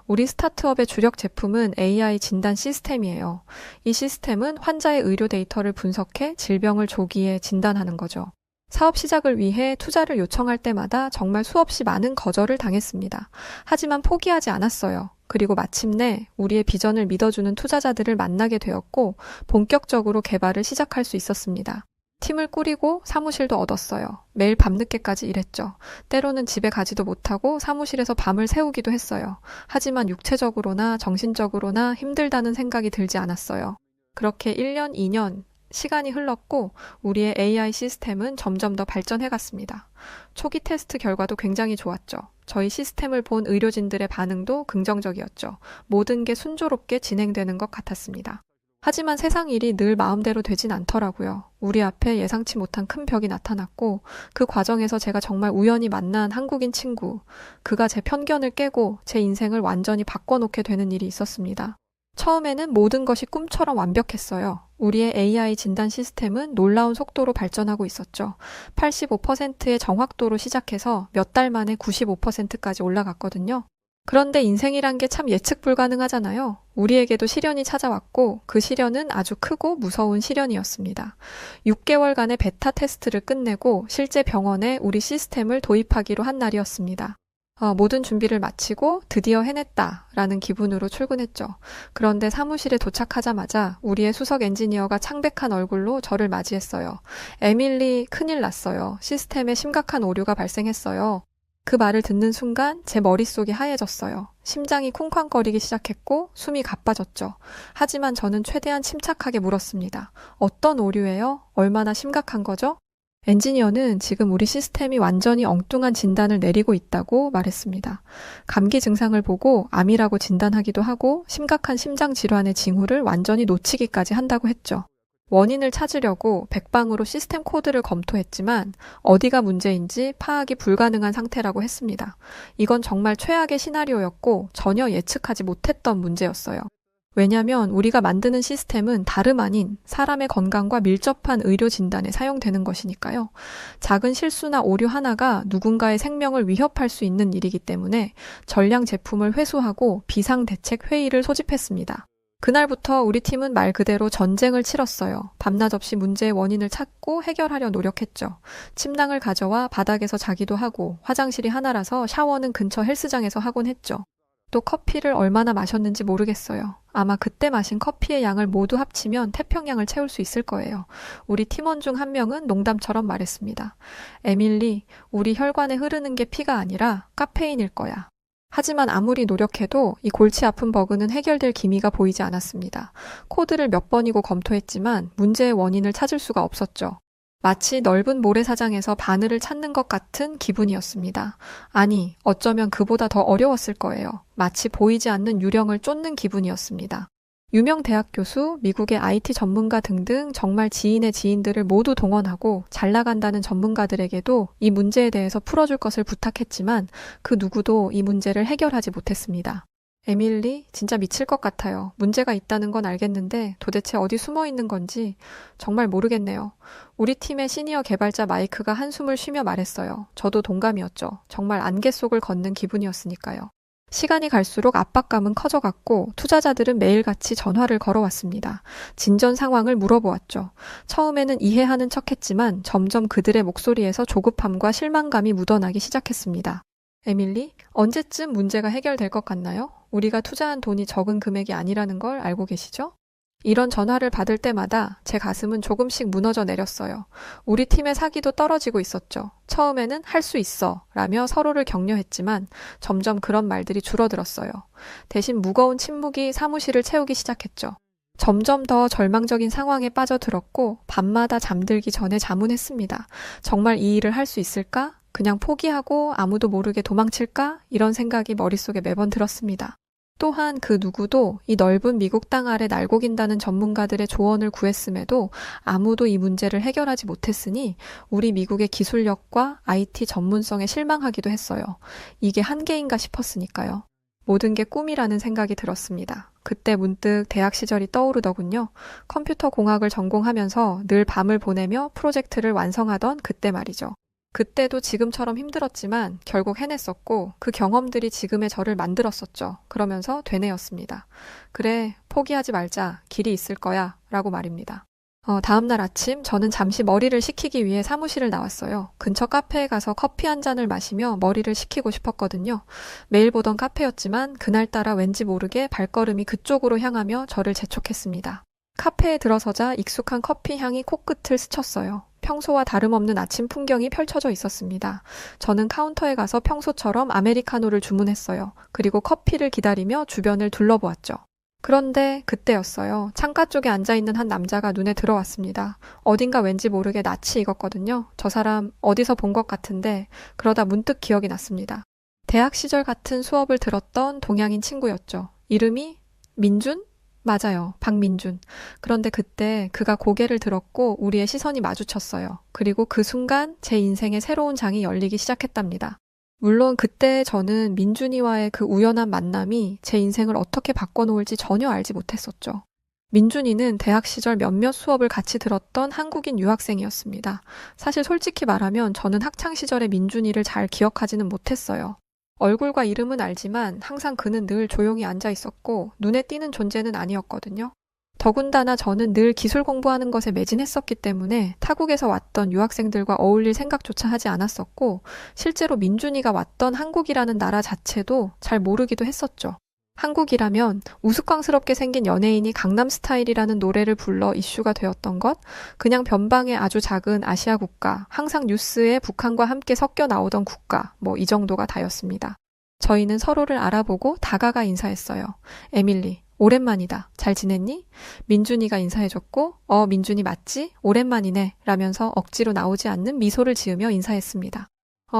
우리 스타트업의 주력 제품은 AI 진단 시스템이에요. 이 시스템은 환자의 의료 데이터를 분석해 질병을 조기에 진단하는 거죠. 사업 시작을 위해 투자를 요청할 때마다 정말 수없이 많은 거절을 당했습니다. 하지만 포기하지 않았어요. 그리고 마침내 우리의 비전을 믿어주는 투자자들을 만나게 되었고 본격적으로 개발을 시작할 수 있었습니다. 팀을 꾸리고 사무실도 얻었어요. 매일 밤늦게까지 일했죠. 때로는 집에 가지도 못하고 사무실에서 밤을 새우기도 했어요. 하지만 육체적으로나 정신적으로나 힘들다는 생각이 들지 않았어요. 그렇게 1년, 2년 시간이 흘렀고 우리의 AI 시스템은 점점 더 발전해 갔습니다. 초기 테스트 결과도 굉장히 좋았죠. 저희 시스템을 본 의료진들의 반응도 긍정적이었죠. 모든 게 순조롭게 진행되는 것 같았습니다. 하지만 세상 일이 늘 마음대로 되진 않더라고요. 우리 앞에 예상치 못한 큰 벽이 나타났고 그 과정에서 제가 정말 우연히 만난 한국인 친구, 그가 제 편견을 깨고 제 인생을 완전히 바꿔놓게 되는 일이 있었습니다. 처음에는 모든 것이 꿈처럼 완벽했어요. 우리의 AI 진단 시스템은 놀라운 속도로 발전하고 있었죠. 85%의 정확도로 시작해서 몇 달 만에 95%까지 올라갔거든요. 그런데 인생이란 게 참 예측 불가능하잖아요. 우리에게도 시련이 찾아왔고 그 시련은 아주 크고 무서운 시련이었습니다. 6개월간의 베타 테스트를 끝내고 실제 병원에 우리 시스템을 도입하기로 한 날이었습니다. 모든 준비를 마치고 드디어 해냈다라는 기분으로 출근했죠. 그런데 사무실에 도착하자마자 우리의 수석 엔지니어가 창백한 얼굴로 저를 맞이했어요. 에밀리, 큰일 났어요. 시스템에 심각한 오류가 발생했어요. 그 말을 듣는 순간 제 머릿속이 하얘졌어요. 심장이 쿵쾅거리기 시작했고 숨이 가빠졌죠. 하지만 저는 최대한 침착하게 물었습니다. 어떤 오류예요? 얼마나 심각한 거죠? 엔지니어는 지금 우리 시스템이 완전히 엉뚱한 진단을 내리고 있다고 말했습니다. 감기 증상을 보고 암이라고 진단하기도 하고 심각한 심장 질환의 징후를 완전히 놓치기까지 한다고 했죠. 원인을 찾으려고 백방으로 시스템 코드를 검토했지만 어디가 문제인지 파악이 불가능한 상태라고 했습니다. 이건 정말 최악의 시나리오였고 전혀 예측하지 못했던 문제였어요. 왜냐하면 우리가 만드는 시스템은 다름 아닌 사람의 건강과 밀접한 의료 진단에 사용되는 것이니까요. 작은 실수나 오류 하나가 누군가의 생명을 위협할 수 있는 일이기 때문에 전량 제품을 회수하고 비상대책 회의를 소집했습니다. 그날부터 우리 팀은 말 그대로 전쟁을 치렀어요. 밤낮 없이 문제의 원인을 찾고 해결하려 노력했죠. 침낭을 가져와 바닥에서 자기도 하고 화장실이 하나라서 샤워는 근처 헬스장에서 하곤 했죠. 또 커피를 얼마나 마셨는지 모르겠어요. 아마 그때 마신 커피의 양을 모두 합치면 태평양을 채울 수 있을 거예요. 우리 팀원 중 한 명은 농담처럼 말했습니다. 에밀리, 우리 혈관에 흐르는 게 피가 아니라 카페인일 거야. 하지만 아무리 노력해도 이 골치 아픈 버그는 해결될 기미가 보이지 않았습니다. 코드를 몇 번이고 검토했지만 문제의 원인을 찾을 수가 없었죠. 마치 넓은 모래사장에서 바늘을 찾는 것 같은 기분이었습니다. 아니, 어쩌면 그보다 더 어려웠을 거예요. 마치 보이지 않는 유령을 쫓는 기분이었습니다. 유명 대학 교수, 미국의 IT 전문가 등등 정말 지인의 지인들을 모두 동원하고 잘 나간다는 전문가들에게도 이 문제에 대해서 풀어줄 것을 부탁했지만 그 누구도 이 문제를 해결하지 못했습니다. 에밀리, 진짜 미칠 것 같아요. 문제가 있다는 건 알겠는데 도대체 어디 숨어 있는 건지 정말 모르겠네요. 우리 팀의 시니어 개발자 마이크가 한숨을 쉬며 말했어요. 저도 동감이었죠. 정말 안개 속을 걷는 기분이었으니까요. 시간이 갈수록 압박감은 커져갔고 투자자들은 매일같이 전화를 걸어왔습니다. 진전 상황을 물어보았죠. 처음에는 이해하는 척했지만 점점 그들의 목소리에서 조급함과 실망감이 묻어나기 시작했습니다. 에밀리, 언제쯤 문제가 해결될 것 같나요? 우리가 투자한 돈이 적은 금액이 아니라는 걸 알고 계시죠? 이런 전화를 받을 때마다 제 가슴은 조금씩 무너져 내렸어요. 우리 팀의 사기도 떨어지고 있었죠. 처음에는 할 수 있어 라며 서로를 격려했지만 점점 그런 말들이 줄어들었어요. 대신 무거운 침묵이 사무실을 채우기 시작했죠. 점점 더 절망적인 상황에 빠져들었고 밤마다 잠들기 전에 자문했습니다. 정말 이 일을 할 수 있을까? 그냥 포기하고 아무도 모르게 도망칠까? 이런 생각이 머릿속에 매번 들었습니다. 또한 그 누구도 이 넓은 미국 땅 아래 날고긴다는 전문가들의 조언을 구했음에도 아무도 이 문제를 해결하지 못했으니 우리 미국의 기술력과 IT 전문성에 실망하기도 했어요. 이게 한계인가 싶었으니까요. 모든 게 꿈이라는 생각이 들었습니다. 그때 문득 대학 시절이 떠오르더군요. 컴퓨터 공학을 전공하면서 늘 밤을 보내며 프로젝트를 완성하던 그때 말이죠. 그때도 지금처럼 힘들었지만 결국 해냈었고 그 경험들이 지금의 저를 만들었었죠. 그러면서 되뇌었습니다. 그래, 포기하지 말자. 길이 있을 거야. 라고 말입니다. 다음날 아침 저는 잠시 머리를 식히기 위해 사무실을 나왔어요. 근처 카페에 가서 커피 한 잔을 마시며 머리를 식히고 싶었거든요. 매일 보던 카페였지만 그날따라 왠지 모르게 발걸음이 그쪽으로 향하며 저를 재촉했습니다. 카페에 들어서자 익숙한 커피 향이 코끝을 스쳤어요. 평소와 다름없는 아침 풍경이 펼쳐져 있었습니다. 저는 카운터에 가서 평소처럼 아메리카노를 주문했어요. 그리고 커피를 기다리며 주변을 둘러보았죠. 그런데 그때였어요. 창가 쪽에 앉아있는 한 남자가 눈에 들어왔습니다. 어딘가 왠지 모르게 낯이 익었거든요. 저 사람 어디서 본 것 같은데 그러다 문득 기억이 났습니다. 대학 시절 같은 수업을 들었던 동양인 친구였죠. 이름이 민준? 맞아요. 박민준. 그런데 그때 그가 고개를 들었고 우리의 시선이 마주쳤어요. 그리고 그 순간 제 인생의 새로운 장이 열리기 시작했답니다. 물론 그때 저는 민준이와의 그 우연한 만남이 제 인생을 어떻게 바꿔놓을지 전혀 알지 못했었죠. 민준이는 대학 시절 몇몇 수업을 같이 들었던 한국인 유학생이었습니다. 사실 솔직히 말하면 저는 학창 시절의 민준이를 잘 기억하지는 못했어요. 얼굴과 이름은 알지만 항상 그는 늘 조용히 앉아 있었고 눈에 띄는 존재는 아니었거든요. 더군다나 저는 늘 기술 공부하는 것에 매진했었기 때문에 타국에서 왔던 유학생들과 어울릴 생각조차 하지 않았었고 실제로 민준이가 왔던 한국이라는 나라 자체도 잘 모르기도 했었죠. 한국이라면 우스꽝스럽게 생긴 연예인이 강남스타일이라는 노래를 불러 이슈가 되었던 것, 그냥 변방의 아주 작은 아시아 국가, 항상 뉴스에 북한과 함께 섞여 나오던 국가, 이 정도가 다였습니다. 저희는 서로를 알아보고 다가가 인사했어요. 에밀리, 오랜만이다. 잘 지냈니? 민준이가 인사해줬고, 민준이 맞지? 오랜만이네. 라면서 억지로 나오지 않는 미소를 지으며 인사했습니다.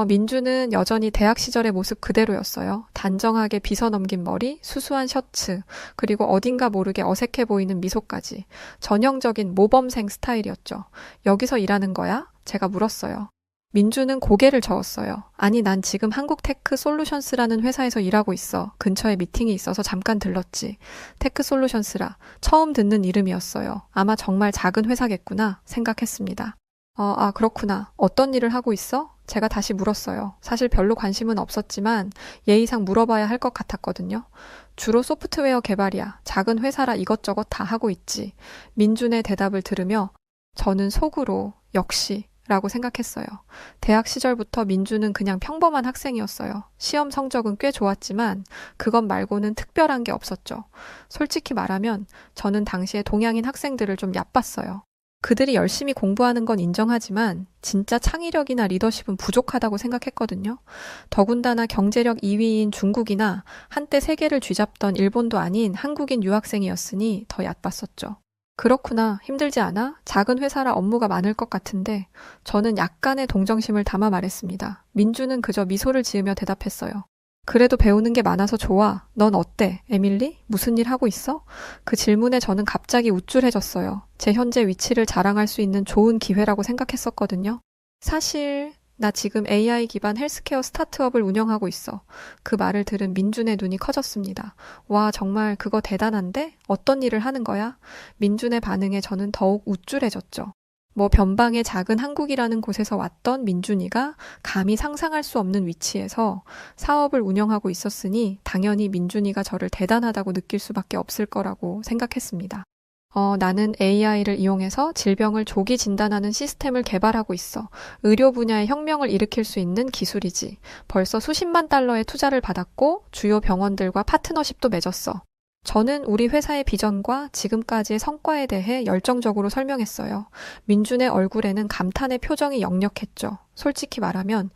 민주는 여전히 대학 시절의 모습 그대로였어요. 단정하게 빗어 넘긴 머리, 수수한 셔츠, 그리고 어딘가 모르게 어색해 보이는 미소까지. 전형적인 모범생 스타일이었죠. 여기서 일하는 거야? 제가 물었어요. 민주는 고개를 저었어요. 아니, 난 지금 한국테크 솔루션스라는 회사에서 일하고 있어. 근처에 미팅이 있어서 잠깐 들렀지. 테크 솔루션스라. 처음 듣는 이름이었어요. 아마 정말 작은 회사겠구나 생각했습니다. 그렇구나. 어떤 일을 하고 있어? 제가 다시 물었어요. 사실 별로 관심은 없었지만 예의상 물어봐야 할 것 같았거든요. 주로 소프트웨어 개발이야. 작은 회사라 이것저것 다 하고 있지. 민준의 대답을 들으며 저는 속으로 역시 라고 생각했어요. 대학 시절부터 민주는 그냥 평범한 학생이었어요. 시험 성적은 꽤 좋았지만 그것 말고는 특별한 게 없었죠. 솔직히 말하면 저는 당시에 동양인 학생들을 좀 얕봤어요. 그들이 열심히 공부하는 건 인정하지만 진짜 창의력이나 리더십은 부족하다고 생각했거든요. 더군다나 경제력 2위인 중국이나 한때 세계를 쥐잡던 일본도 아닌 한국인 유학생이었으니 더 얕봤었죠. 그렇구나. 힘들지 않아? 작은 회사라 업무가 많을 것 같은데 저는 약간의 동정심을 담아 말했습니다. 민주는 그저 미소를 지으며 대답했어요. 그래도 배우는 게 많아서 좋아. 넌 어때? 에밀리? 무슨 일 하고 있어? 그 질문에 저는 갑자기 우쭐해졌어요. 제 현재 위치를 자랑할 수 있는 좋은 기회라고 생각했었거든요. 사실 나 지금 AI 기반 헬스케어 스타트업을 운영하고 있어. 그 말을 들은 민준의 눈이 커졌습니다. 와, 정말 그거 대단한데? 어떤 일을 하는 거야? 민준의 반응에 저는 더욱 우쭐해졌죠. 변방의 작은 한국이라는 곳에서 왔던 민준이가 감히 상상할 수 없는 위치에서 사업을 운영하고 있었으니 당연히 민준이가 저를 대단하다고 느낄 수밖에 없을 거라고 생각했습니다. 나는 AI를 이용해서 질병을 조기 진단하는 시스템을 개발하고 있어. 의료 분야에 혁명을 일으킬 수 있는 기술이지. 벌써 수십만 달러의 투자를 받았고 주요 병원들과 파트너십도 맺었어. 저는 우리 회사의 비전과 지금까지의 성과에 대해 열정적으로 설명했어요. 민준의 얼굴에는 감탄의 표정이 역력했죠. 솔직히 말하면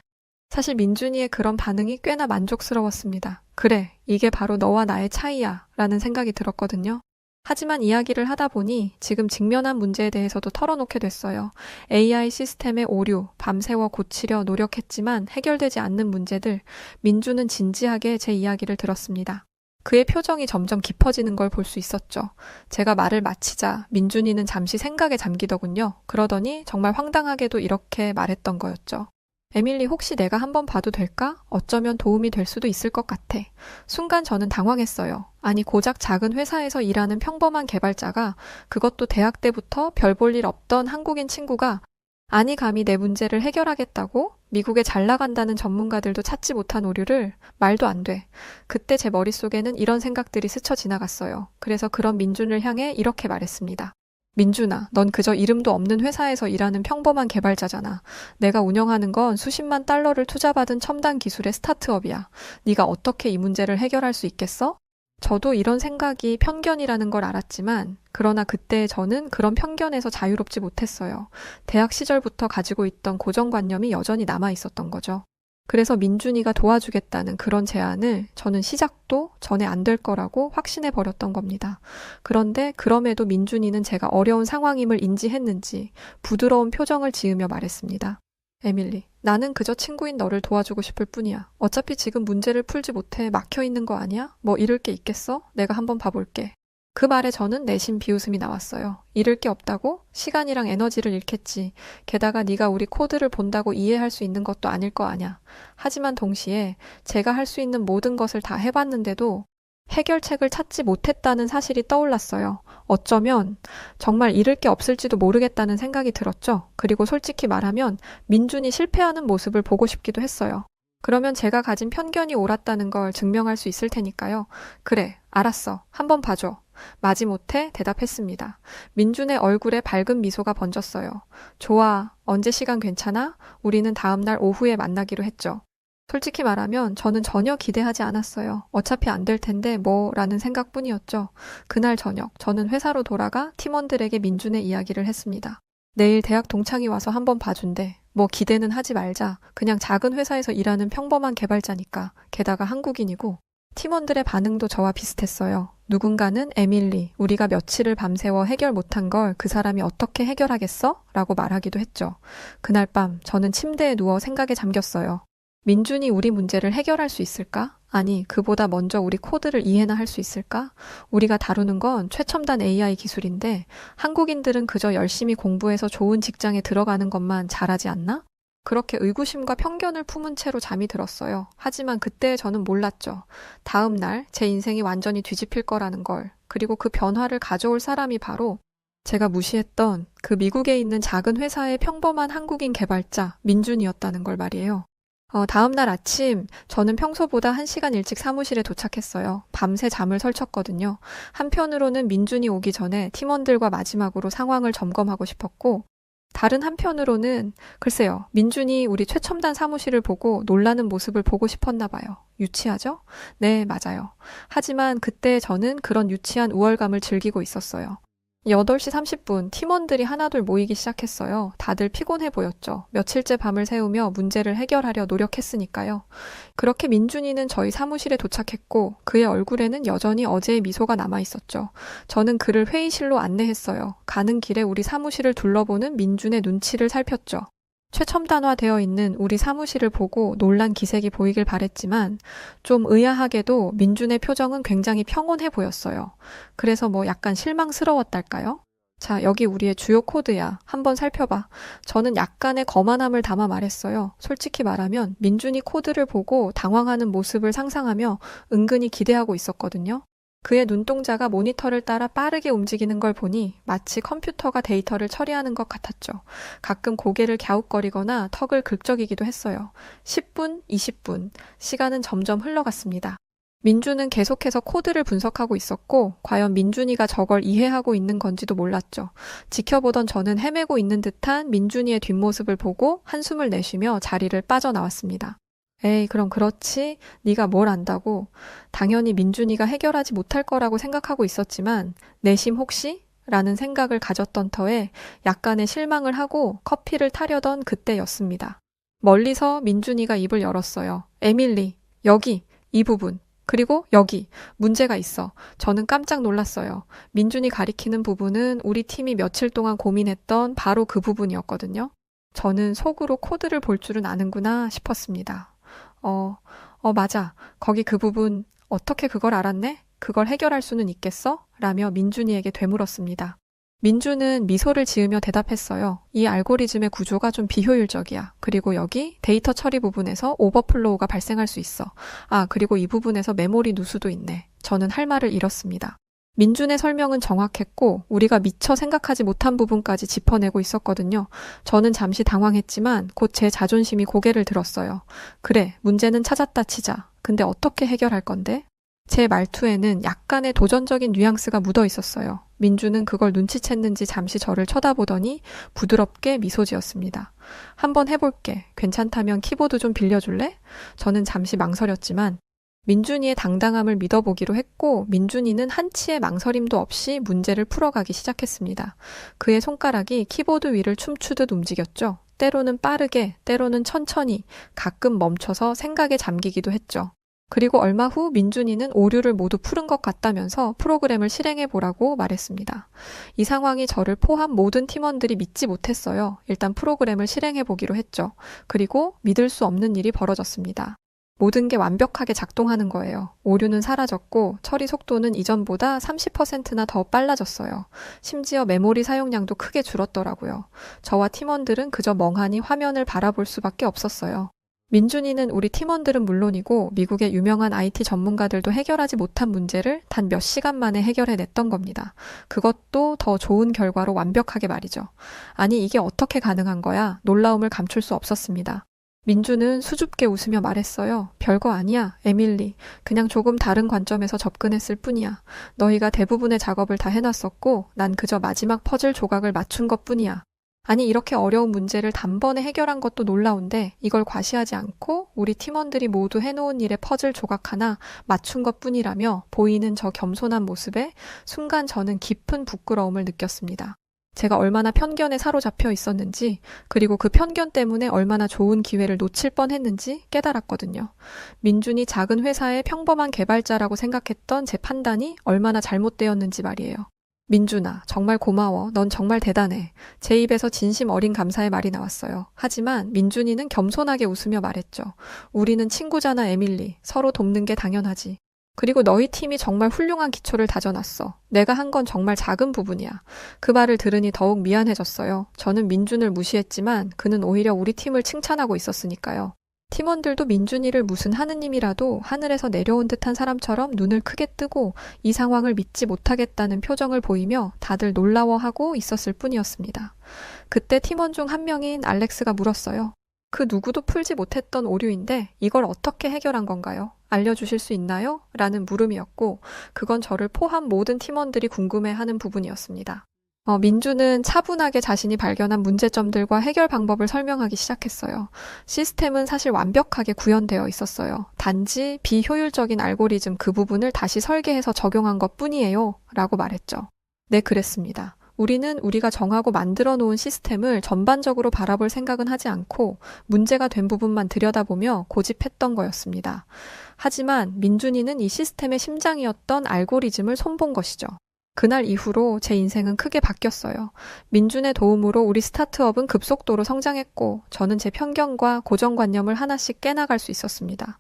사실 민준이의 그런 반응이 꽤나 만족스러웠습니다. 그래, 이게 바로 너와 나의 차이야 라는 생각이 들었거든요. 하지만 이야기를 하다 보니 지금 직면한 문제에 대해서도 털어놓게 됐어요. AI 시스템의 오류, 밤새워 고치려 노력했지만 해결되지 않는 문제들, 민주는 진지하게 제 이야기를 들었습니다. 그의 표정이 점점 깊어지는 걸 볼 수 있었죠. 제가 말을 마치자 민준이는 잠시 생각에 잠기더군요. 그러더니 정말 황당하게도 이렇게 말했던 거였죠. 에밀리, 혹시 내가 한번 봐도 될까? 어쩌면 도움이 될 수도 있을 것 같아. 순간 저는 당황했어요. 아니, 고작 작은 회사에서 일하는 평범한 개발자가, 그것도 대학 때부터 별 볼 일 없던 한국인 친구가 아니 감히 내 문제를 해결하겠다고? 미국에 잘 나간다는 전문가들도 찾지 못한 오류를? 말도 안 돼. 그때 제 머릿속에는 이런 생각들이 스쳐 지나갔어요. 그래서 그런 민준을 향해 이렇게 말했습니다. 민준아, 넌 그저 이름도 없는 회사에서 일하는 평범한 개발자잖아. 내가 운영하는 건 수십만 달러를 투자받은 첨단 기술의 스타트업이야. 네가 어떻게 이 문제를 해결할 수 있겠어? 저도 이런 생각이 편견이라는 걸 알았지만, 그러나 그때 저는 그런 편견에서 자유롭지 못했어요. 대학 시절부터 가지고 있던 고정관념이 여전히 남아 있었던 거죠. 그래서 민준이가 도와주겠다는 그런 제안을 저는 시작도 전에 안 될 거라고 확신해 버렸던 겁니다. 그런데 그럼에도 민준이는 제가 어려운 상황임을 인지했는지 부드러운 표정을 지으며 말했습니다. 에밀리, 나는 그저 친구인 너를 도와주고 싶을 뿐이야. 어차피 지금 문제를 풀지 못해 막혀 있는 거 아니야? 뭐 잃을 게 있겠어? 내가 한번 봐볼게. 그 말에 저는 내심 비웃음이 나왔어요. 잃을 게 없다고? 시간이랑 에너지를 잃겠지. 게다가 네가 우리 코드를 본다고 이해할 수 있는 것도 아닐 거 아냐. 하지만 동시에 제가 할 수 있는 모든 것을 다 해봤는데도 해결책을 찾지 못했다는 사실이 떠올랐어요. 어쩌면 정말 잃을 게 없을지도 모르겠다는 생각이 들었죠. 그리고 솔직히 말하면 민준이 실패하는 모습을 보고 싶기도 했어요. 그러면 제가 가진 편견이 옳았다는 걸 증명할 수 있을 테니까요. 그래, 알았어. 한번 봐줘. 마지못해 대답했습니다. 민준의 얼굴에 밝은 미소가 번졌어요. 좋아. 언제 시간 괜찮아? 우리는 다음날 오후에 만나기로 했죠. 솔직히 말하면 저는 전혀 기대하지 않았어요. 어차피 안 될 텐데 라는 생각뿐이었죠. 그날 저녁 저는 회사로 돌아가 팀원들에게 민준의 이야기를 했습니다. 내일 대학 동창이 와서 한번 봐준대. 기대는 하지 말자. 그냥 작은 회사에서 일하는 평범한 개발자니까. 게다가 한국인이고. 팀원들의 반응도 저와 비슷했어요. 누군가는 에밀리, 우리가 며칠을 밤새워 해결 못한 걸 그 사람이 어떻게 해결하겠어? 라고 말하기도 했죠. 그날 밤 저는 침대에 누워 생각에 잠겼어요. 민준이 우리 문제를 해결할 수 있을까? 아니, 그보다 먼저 우리 코드를 이해나 할 수 있을까? 우리가 다루는 건 최첨단 AI 기술인데 한국인들은 그저 열심히 공부해서 좋은 직장에 들어가는 것만 잘하지 않나? 그렇게 의구심과 편견을 품은 채로 잠이 들었어요. 하지만 그때 저는 몰랐죠. 다음 날 제 인생이 완전히 뒤집힐 거라는 걸. 그리고 그 변화를 가져올 사람이 바로 제가 무시했던 그 미국에 있는 작은 회사의 평범한 한국인 개발자 민준이었다는 걸 말이에요. 다음 날 아침 저는 평소보다 1시간 일찍 사무실에 도착했어요. 밤새 잠을 설쳤거든요. 한편으로는 민준이 오기 전에 팀원들과 마지막으로 상황을 점검하고 싶었고, 다른 한편으로는 글쎄요, 민준이 우리 최첨단 사무실을 보고 놀라는 모습을 보고 싶었나 봐요. 유치하죠? 네, 맞아요. 하지만 그때 저는 그런 유치한 우월감을 즐기고 있었어요. 8시 30분 팀원들이 하나둘 모이기 시작했어요. 다들 피곤해 보였죠. 며칠째 밤을 새우며 문제를 해결하려 노력했으니까요. 그렇게 민준이는 저희 사무실에 도착했고 그의 얼굴에는 여전히 어제의 미소가 남아있었죠. 저는 그를 회의실로 안내했어요. 가는 길에 우리 사무실을 둘러보는 민준의 눈치를 살폈죠. 최첨단화되어 있는 우리 사무실을 보고 놀란 기색이 보이길 바랬지만 좀 의아하게도 민준의 표정은 굉장히 평온해 보였어요. 그래서 약간 실망스러웠달까요? 자, 여기 우리의 주요 코드야. 한번 살펴봐. 저는 약간의 거만함을 담아 말했어요. 솔직히 말하면 민준이 코드를 보고 당황하는 모습을 상상하며 은근히 기대하고 있었거든요. 그의 눈동자가 모니터를 따라 빠르게 움직이는 걸 보니 마치 컴퓨터가 데이터를 처리하는 것 같았죠. 가끔 고개를 갸웃거리거나 턱을 긁적이기도 했어요. 10분, 20분, 시간은 점점 흘러갔습니다. 민준은 계속해서 코드를 분석하고 있었고 과연 민준이가 저걸 이해하고 있는 건지도 몰랐죠. 지켜보던 저는 헤매고 있는 듯한 민준이의 뒷모습을 보고 한숨을 내쉬며 자리를 빠져나왔습니다. 에이, 그럼 그렇지. 네가 뭘 안다고. 당연히 민준이가 해결하지 못할 거라고 생각하고 있었지만 내심 혹시? 라는 생각을 가졌던 터에 약간의 실망을 하고 커피를 타려던 그때였습니다. 멀리서 민준이가 입을 열었어요. 에밀리, 여기, 이 부분. 그리고 여기, 문제가 있어. 저는 깜짝 놀랐어요. 민준이 가리키는 부분은 우리 팀이 며칠 동안 고민했던 바로 그 부분이었거든요. 저는 속으로 코드를 볼 줄은 아는구나 싶었습니다. 맞아. 거기 그 부분 어떻게 그걸 알았네? 그걸 해결할 수는 있겠어? 라며 민준이에게 되물었습니다. 민준은 미소를 지으며 대답했어요. 이 알고리즘의 구조가 좀 비효율적이야. 그리고 여기 데이터 처리 부분에서 오버플로우가 발생할 수 있어. 그리고 이 부분에서 메모리 누수도 있네. 저는 할 말을 잃었습니다. 민준의 설명은 정확했고 우리가 미처 생각하지 못한 부분까지 짚어내고 있었거든요. 저는 잠시 당황했지만 곧 제 자존심이 고개를 들었어요. 그래, 문제는 찾았다 치자. 근데 어떻게 해결할 건데? 제 말투에는 약간의 도전적인 뉘앙스가 묻어 있었어요. 민준은 그걸 눈치챘는지 잠시 저를 쳐다보더니 부드럽게 미소 지었습니다. 한번 해볼게. 괜찮다면 키보드 좀 빌려줄래? 저는 잠시 망설였지만 민준이의 당당함을 믿어보기로 했고 민준이는 한치의 망설임도 없이 문제를 풀어가기 시작했습니다. 그의 손가락이 키보드 위를 춤추듯 움직였죠. 때로는 빠르게, 때로는 천천히, 가끔 멈춰서 생각에 잠기기도 했죠. 그리고 얼마 후 민준이는 오류를 모두 푸른 것 같다면서 프로그램을 실행해보라고 말했습니다. 이 상황이 저를 포함 모든 팀원들이 믿지 못했어요. 일단 프로그램을 실행해보기로 했죠. 그리고 믿을 수 없는 일이 벌어졌습니다. 모든 게 완벽하게 작동하는 거예요. 오류는 사라졌고 처리 속도는 이전보다 30%나 더 빨라졌어요. 심지어 메모리 사용량도 크게 줄었더라고요. 저와 팀원들은 그저 멍하니 화면을 바라볼 수밖에 없었어요. 민준이는 우리 팀원들은 물론이고 미국의 유명한 IT 전문가들도 해결하지 못한 문제를 단 몇 시간 만에 해결해냈던 겁니다. 그것도 더 좋은 결과로 완벽하게 말이죠. 아니 이게 어떻게 가능한 거야? 놀라움을 감출 수 없었습니다. 민주는 수줍게 웃으며 말했어요. 별거 아니야, 에밀리. 그냥 조금 다른 관점에서 접근했을 뿐이야. 너희가 대부분의 작업을 다 해놨었고 난 그저 마지막 퍼즐 조각을 맞춘 것뿐이야. 아니 이렇게 어려운 문제를 단번에 해결한 것도 놀라운데 이걸 과시하지 않고 우리 팀원들이 모두 해놓은 일의 퍼즐 조각 하나 맞춘 것뿐이라며 보이는 저 겸손한 모습에 순간 저는 깊은 부끄러움을 느꼈습니다. 제가 얼마나 편견에 사로잡혀 있었는지 그리고 그 편견 때문에 얼마나 좋은 기회를 놓칠 뻔했는지 깨달았거든요. 민준이 작은 회사의 평범한 개발자라고 생각했던 제 판단이 얼마나 잘못되었는지 말이에요. 민준아, 정말 고마워. 넌 정말 대단해. 제 입에서 진심 어린 감사의 말이 나왔어요. 하지만 민준이는 겸손하게 웃으며 말했죠. 우리는 친구잖아, 에밀리. 서로 돕는 게 당연하지. 그리고 너희 팀이 정말 훌륭한 기초를 다져놨어. 내가 한 건 정말 작은 부분이야. 그 말을 들으니 더욱 미안해졌어요. 저는 민준을 무시했지만 그는 오히려 우리 팀을 칭찬하고 있었으니까요. 팀원들도 민준이를 무슨 하느님이라도 하늘에서 내려온 듯한 사람처럼 눈을 크게 뜨고 이 상황을 믿지 못하겠다는 표정을 보이며 다들 놀라워하고 있었을 뿐이었습니다. 그때 팀원 중 한 명인 알렉스가 물었어요. 그 누구도 풀지 못했던 오류인데 이걸 어떻게 해결한 건가요? 알려주실 수 있나요? 라는 물음이었고 그건 저를 포함 모든 팀원들이 궁금해하는 부분이었습니다. 민주는 차분하게 자신이 발견한 문제점들과 해결 방법을 설명하기 시작했어요. 시스템은 사실 완벽하게 구현되어 있었어요. 단지 비효율적인 알고리즘 그 부분을 다시 설계해서 적용한 것 뿐이에요. 라고 말했죠. 네, 그랬습니다. 우리는 우리가 정하고 만들어 놓은 시스템을 전반적으로 바라볼 생각은 하지 않고 문제가 된 부분만 들여다보며 고집했던 거였습니다. 하지만 민준이는 이 시스템의 심장이었던 알고리즘을 손본 것이죠. 그날 이후로 제 인생은 크게 바뀌었어요. 민준의 도움으로 우리 스타트업은 급속도로 성장했고 저는 제 편견과 고정관념을 하나씩 깨나갈 수 있었습니다.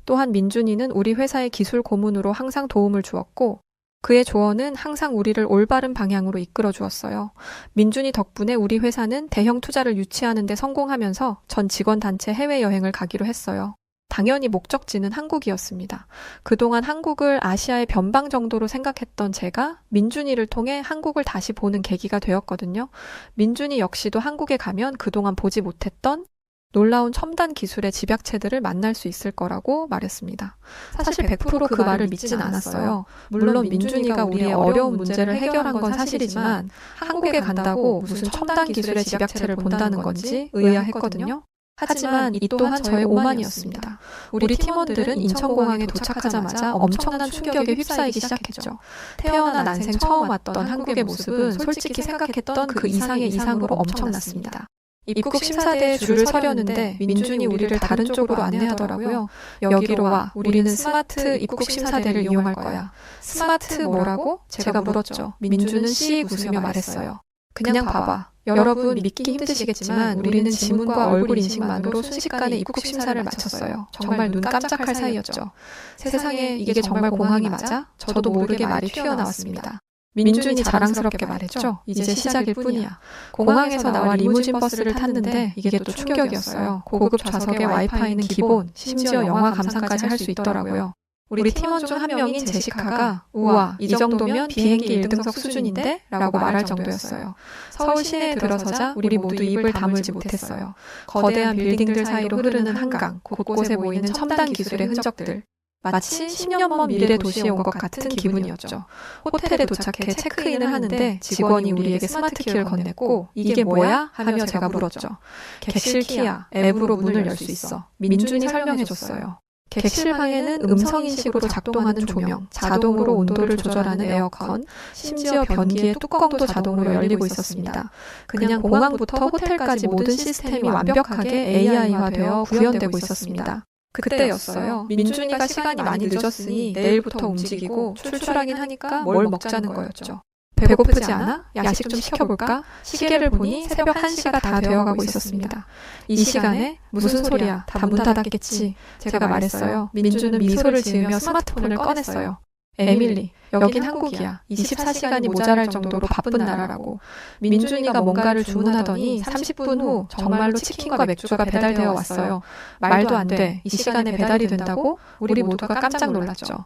또한 민준이는 우리 회사의 기술 고문으로 항상 도움을 주었고 그의 조언은 항상 우리를 올바른 방향으로 이끌어 주었어요. 민준이 덕분에 우리 회사는 대형 투자를 유치하는 데 성공하면서 전 직원 단체 해외여행을 가기로 했어요. 당연히 목적지는 한국이었습니다. 그동안 한국을 아시아의 변방 정도로 생각했던 제가 민준이를 통해 한국을 다시 보는 계기가 되었거든요. 민준이 역시도 한국에 가면 그동안 보지 못했던 놀라운 첨단 기술의 집약체들을 만날 수 있을 거라고 말했습니다. 사실 100% 그 말을 믿진 않았어요. 물론 민준이가 우리의 어려운 문제를 해결한 건 사실이지만 한국에 간다고 무슨 첨단 기술의 집약체를 본다는 건지 의아했거든요. 하지만 이 또한 저의 오만이었습니다. 우리 팀원들은 인천공항에 도착하자마자 엄청난 충격에 휩싸이기 시작했죠. 태어나 난생 처음 왔던 한국의 모습은 솔직히 생각했던 그 이상의 이상으로 엄청났습니다. 입국 심사대에 줄을 서려는데 민준이 우리를 다른 쪽으로 안내하더라고요. 여기로 와. 우리는 스마트 입국 심사대를 이용할 거야. 스마트 뭐라고? 제가 물었죠. 민준은 씩 웃으며 말했어요. 그냥 봐봐. 여러분 믿기 힘드시겠지만 우리는 지문과 얼굴 인식만으로 순식간에 입국 심사를 마쳤어요. 정말 눈 깜짝할 사이였죠. 세상에 이게 정말 공항이 맞아? 저도 모르게 말이 튀어나왔습니다. 민준이 자랑스럽게 말했죠. 이제 시작일 뿐이야. 공항에서 나와 리무진 버스를 탔는데 이게 또 충격이었어요. 고급 좌석에 와이파이는 기본, 심지어 영화 감상까지 할 수 있더라고요. 우리 팀원 중 한 명인 제시카가 우와, 이 정도면 비행기 1등석 수준인데? 라고 말할 정도였어요. 서울 시내에 들어서자 우리 모두 입을 다물지 못했어요. 거대한 빌딩들 사이로 흐르는 한강, 곳곳에 보이는 첨단 기술의 흔적들. 마치 10년 먼 미래 도시에 온 것 같은 기분이었죠. 호텔에 도착해 체크인을 하는데 직원이 우리에게 스마트 키를 건넸고 이게 뭐야? 하며 제가 물었죠. 객실 키야. 앱으로 문을 열 수 있어. 민준이 설명해줬어요. 객실방에는 음성인식으로 작동하는 조명, 자동으로 온도를 조절하는 에어컨, 심지어 변기의 뚜껑도 자동으로 열리고 있었습니다. 그냥 공항부터 호텔까지 모든 시스템이 완벽하게 AI화되어 구현되고 있었습니다. 그때였어요. 민준이가 시간이 많이 늦었으니 내일부터 움직이고 출출하긴 하니까 뭘 먹자는 거였죠. 배고프지 않아? 야식 좀 시켜볼까? 시계를 보니 새벽 1시가 다 되어가고 있었습니다. 이 시간에 무슨 소리야? 다 문 닫았겠지. 제가 말했어요. 민준은 미소를 지으며 스마트폰을 꺼냈어요. 에밀리, 여긴 한국이야. 24시간이 모자랄 정도로 바쁜 나라라고. 민준이가 뭔가를 주문하더니 30분 후 정말로 치킨과 맥주가 배달되어 왔어요. 말도 안 돼. 이 시간에 배달이 된다고? 우리 모두가 깜짝 놀랐죠.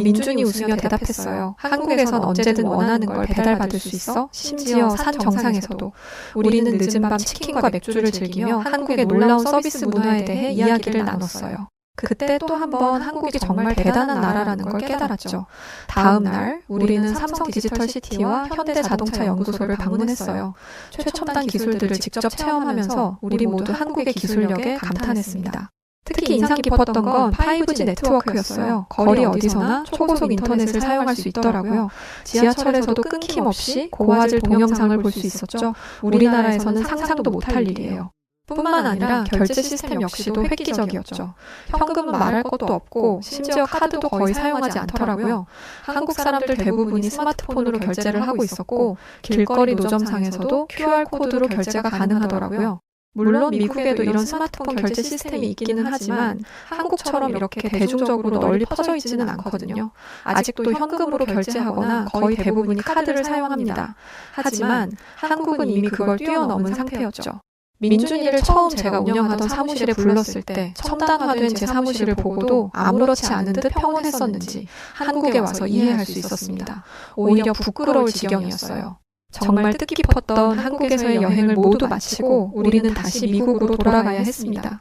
민준이 웃으며 대답했어요. 한국에선 언제든 원하는 걸 배달받을 수 있어? 심지어 산 정상에서도. 우리는 늦은 밤 치킨과 맥주를 즐기며 한국의 놀라운 서비스 문화에 대해 이야기를 나눴어요. 그때 또 한 번 한국이 정말 대단한 나라라는 걸 깨달았죠. 다음 날 우리는 삼성 디지털시티와 현대자동차연구소를 방문했어요. 최첨단 기술들을 직접 체험하면서 우리 모두 한국의 기술력에 감탄했습니다. 특히 인상 깊었던 건 5G 네트워크였어요. 거리 어디서나 초고속 인터넷을 사용할 수 있더라고요. 지하철에서도 끊김없이 고화질 동영상을 볼 수 있었죠. 우리나라에서는 상상도 못할 일이에요. 뿐만 아니라 결제 시스템 역시도 획기적이었죠. 현금은 말할 것도 없고 심지어 카드도 거의 사용하지 않더라고요. 한국 사람들 대부분이 스마트폰으로 결제를 하고 있었고 길거리 노점상에서도 QR코드로 결제가 가능하더라고요. 물론 미국에도 이런 스마트폰 결제 시스템이 있기는 하지만 한국처럼 이렇게 대중적으로 널리 퍼져 있지는 않거든요. 아직도 현금으로 결제하거나 거의 대부분이 카드를 사용합니다. 하지만 한국은 이미 그걸 뛰어넘은 상태였죠. 민준이를 처음 제가 운영하던 사무실에 불렀을 때 첨단화된 제 사무실을 보고도 아무렇지 않은 듯 평온했었는지 한국에 와서 이해할 수 있었습니다. 오히려 부끄러울 지경이었어요. 정말 뜻깊었던 한국에서의 여행을 모두 마치고 우리는 다시 미국으로 돌아가야 했습니다.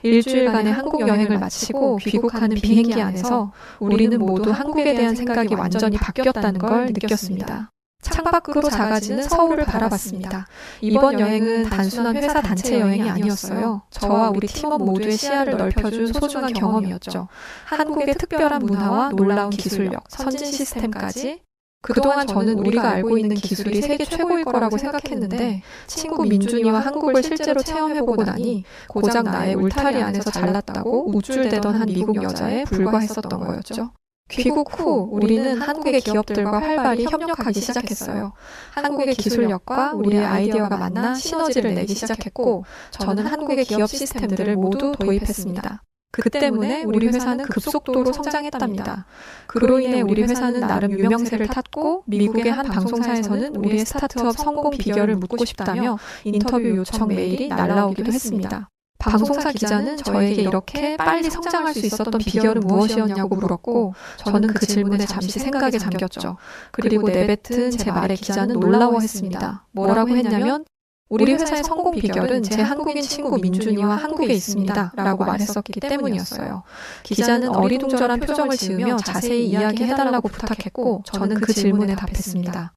일주일간의 한국 여행을 마치고 귀국하는 비행기 안에서 우리는 모두 한국에 대한 생각이 완전히 바뀌었다는 걸 느꼈습니다. 창밖으로 작아지는 서울을 바라봤습니다. 이번 여행은 단순한 회사 단체 여행이 아니었어요. 저와 우리 팀원 모두의 시야를 넓혀준 소중한 경험이었죠. 한국의 특별한 문화와 놀라운 기술력, 선진 시스템까지 그동안 저는 우리가 알고 있는 기술이 세계 최고일 거라고 생각했는데 친구 민준이와 한국을 실제로 체험해보고 나니 고작 나의 울타리 안에서 잘났다고 우쭐대던 한 미국 여자에 불과했었던 거였죠. 귀국 후 우리는 한국의 기업들과 활발히 협력하기 시작했어요. 한국의 기술력과 우리의 아이디어가 만나 시너지를 내기 시작했고 저는 한국의 기업 시스템들을 모두 도입했습니다. 그 때문에 우리 회사는 급속도로 성장했답니다. 그로 인해 우리 회사는 나름 유명세를 탔고 미국의 한 방송사에서는 우리의 스타트업 성공 비결을 묻고 싶다며 인터뷰 요청 메일이 날라오기도 했습니다. 방송사 기자는 저에게 이렇게 빨리 성장할 수 있었던 비결은 무엇이었냐고 물었고 저는 그 질문에 잠시 생각에 잠겼죠. 그리고 내뱉은 제 말에 기자는 놀라워했습니다. 뭐라고 했냐면 우리 회사의 성공 비결은 제 한국인 친구 민준이와 한국에 있습니다. 라고 말했었기 때문이었어요. 기자는 어리둥절한 표정을 지으며 자세히 이야기해달라고 부탁했고 저는 그 질문에 답했습니다.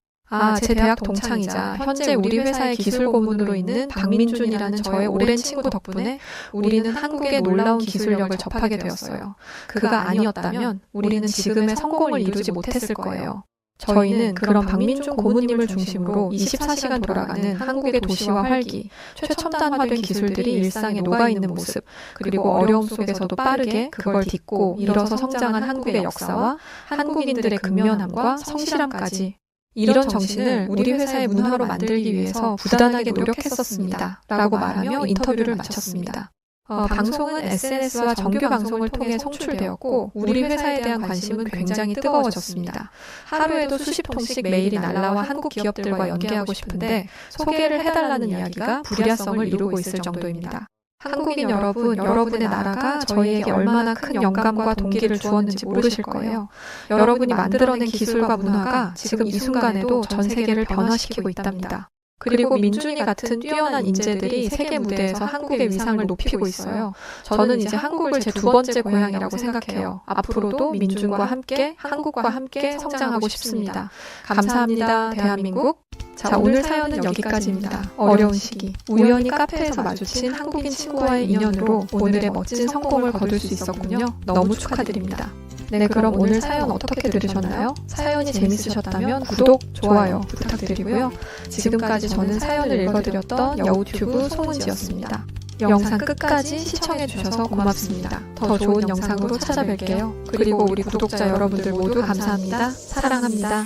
제 대학 동창이자 현재 우리 회사의 기술 고문으로 있는 박민준이라는 저의 오랜 친구 덕분에 우리는 한국의 놀라운 기술력을 접하게 되었어요. 그가 아니었다면 우리는 지금의 성공을 이루지 못했을 거예요. 저희는 그런 박민준 고문님을 중심으로 24시간 돌아가는 한국의 도시와 활기, 최첨단화된 기술들이 일상에 녹아있는 모습, 그리고 어려움 속에서도 빠르게 그걸 딛고 일어서 성장한 한국의 역사와 한국인들의 근면함과 성실함까지 이런 정신을 우리 회사의 문화로 만들기 위해서 부단하게 노력했었습니다. 라고 말하며 인터뷰를 마쳤습니다. 방송은 SNS와 정규 방송을 통해 송출되었고 우리 회사에 대한 관심은 굉장히 뜨거워졌습니다. 하루에도 수십 통씩 메일이 날라와 한국 기업들과 연계하고 싶은데 소개를 해달라는 이야기가 불야성을 이루고 있을 정도입니다. 한국인 여러분, 여러분의 나라가 저희에게 얼마나 큰 영감과 동기를 주었는지 모르실 거예요. 여러분이 만들어낸 기술과 문화가 지금 이 순간에도 전 세계를 변화시키고 있답니다. 그리고 민준이 같은 뛰어난 인재들이 세계 무대에서 한국의 위상을 높이고 있어요. 저는 이제 한국을 제 두 번째 고향이라고 생각해요. 앞으로도 민준과 함께, 한국과 함께 성장하고 싶습니다. 감사합니다, 대한민국. 자, 오늘 사연은 여기까지입니다. 어려운 시기, 우연히 카페에서 마주친 한국인 친구와의 인연으로 오늘의 멋진 성공을 거둘 수 있었군요. 너무 축하드립니다. 네, 그럼 오늘 사연 어떻게 들으셨나요? 사연이 재밌으셨다면 구독, 좋아요 부탁드리고요. 지금까지 저는 사연을 읽어드렸던 여우튜브 송은지였습니다. 영상 끝까지 시청해주셔서 고맙습니다. 더 좋은 영상으로 찾아뵐게요. 그리고 우리 구독자 여러분들 모두 감사합니다. 사랑합니다.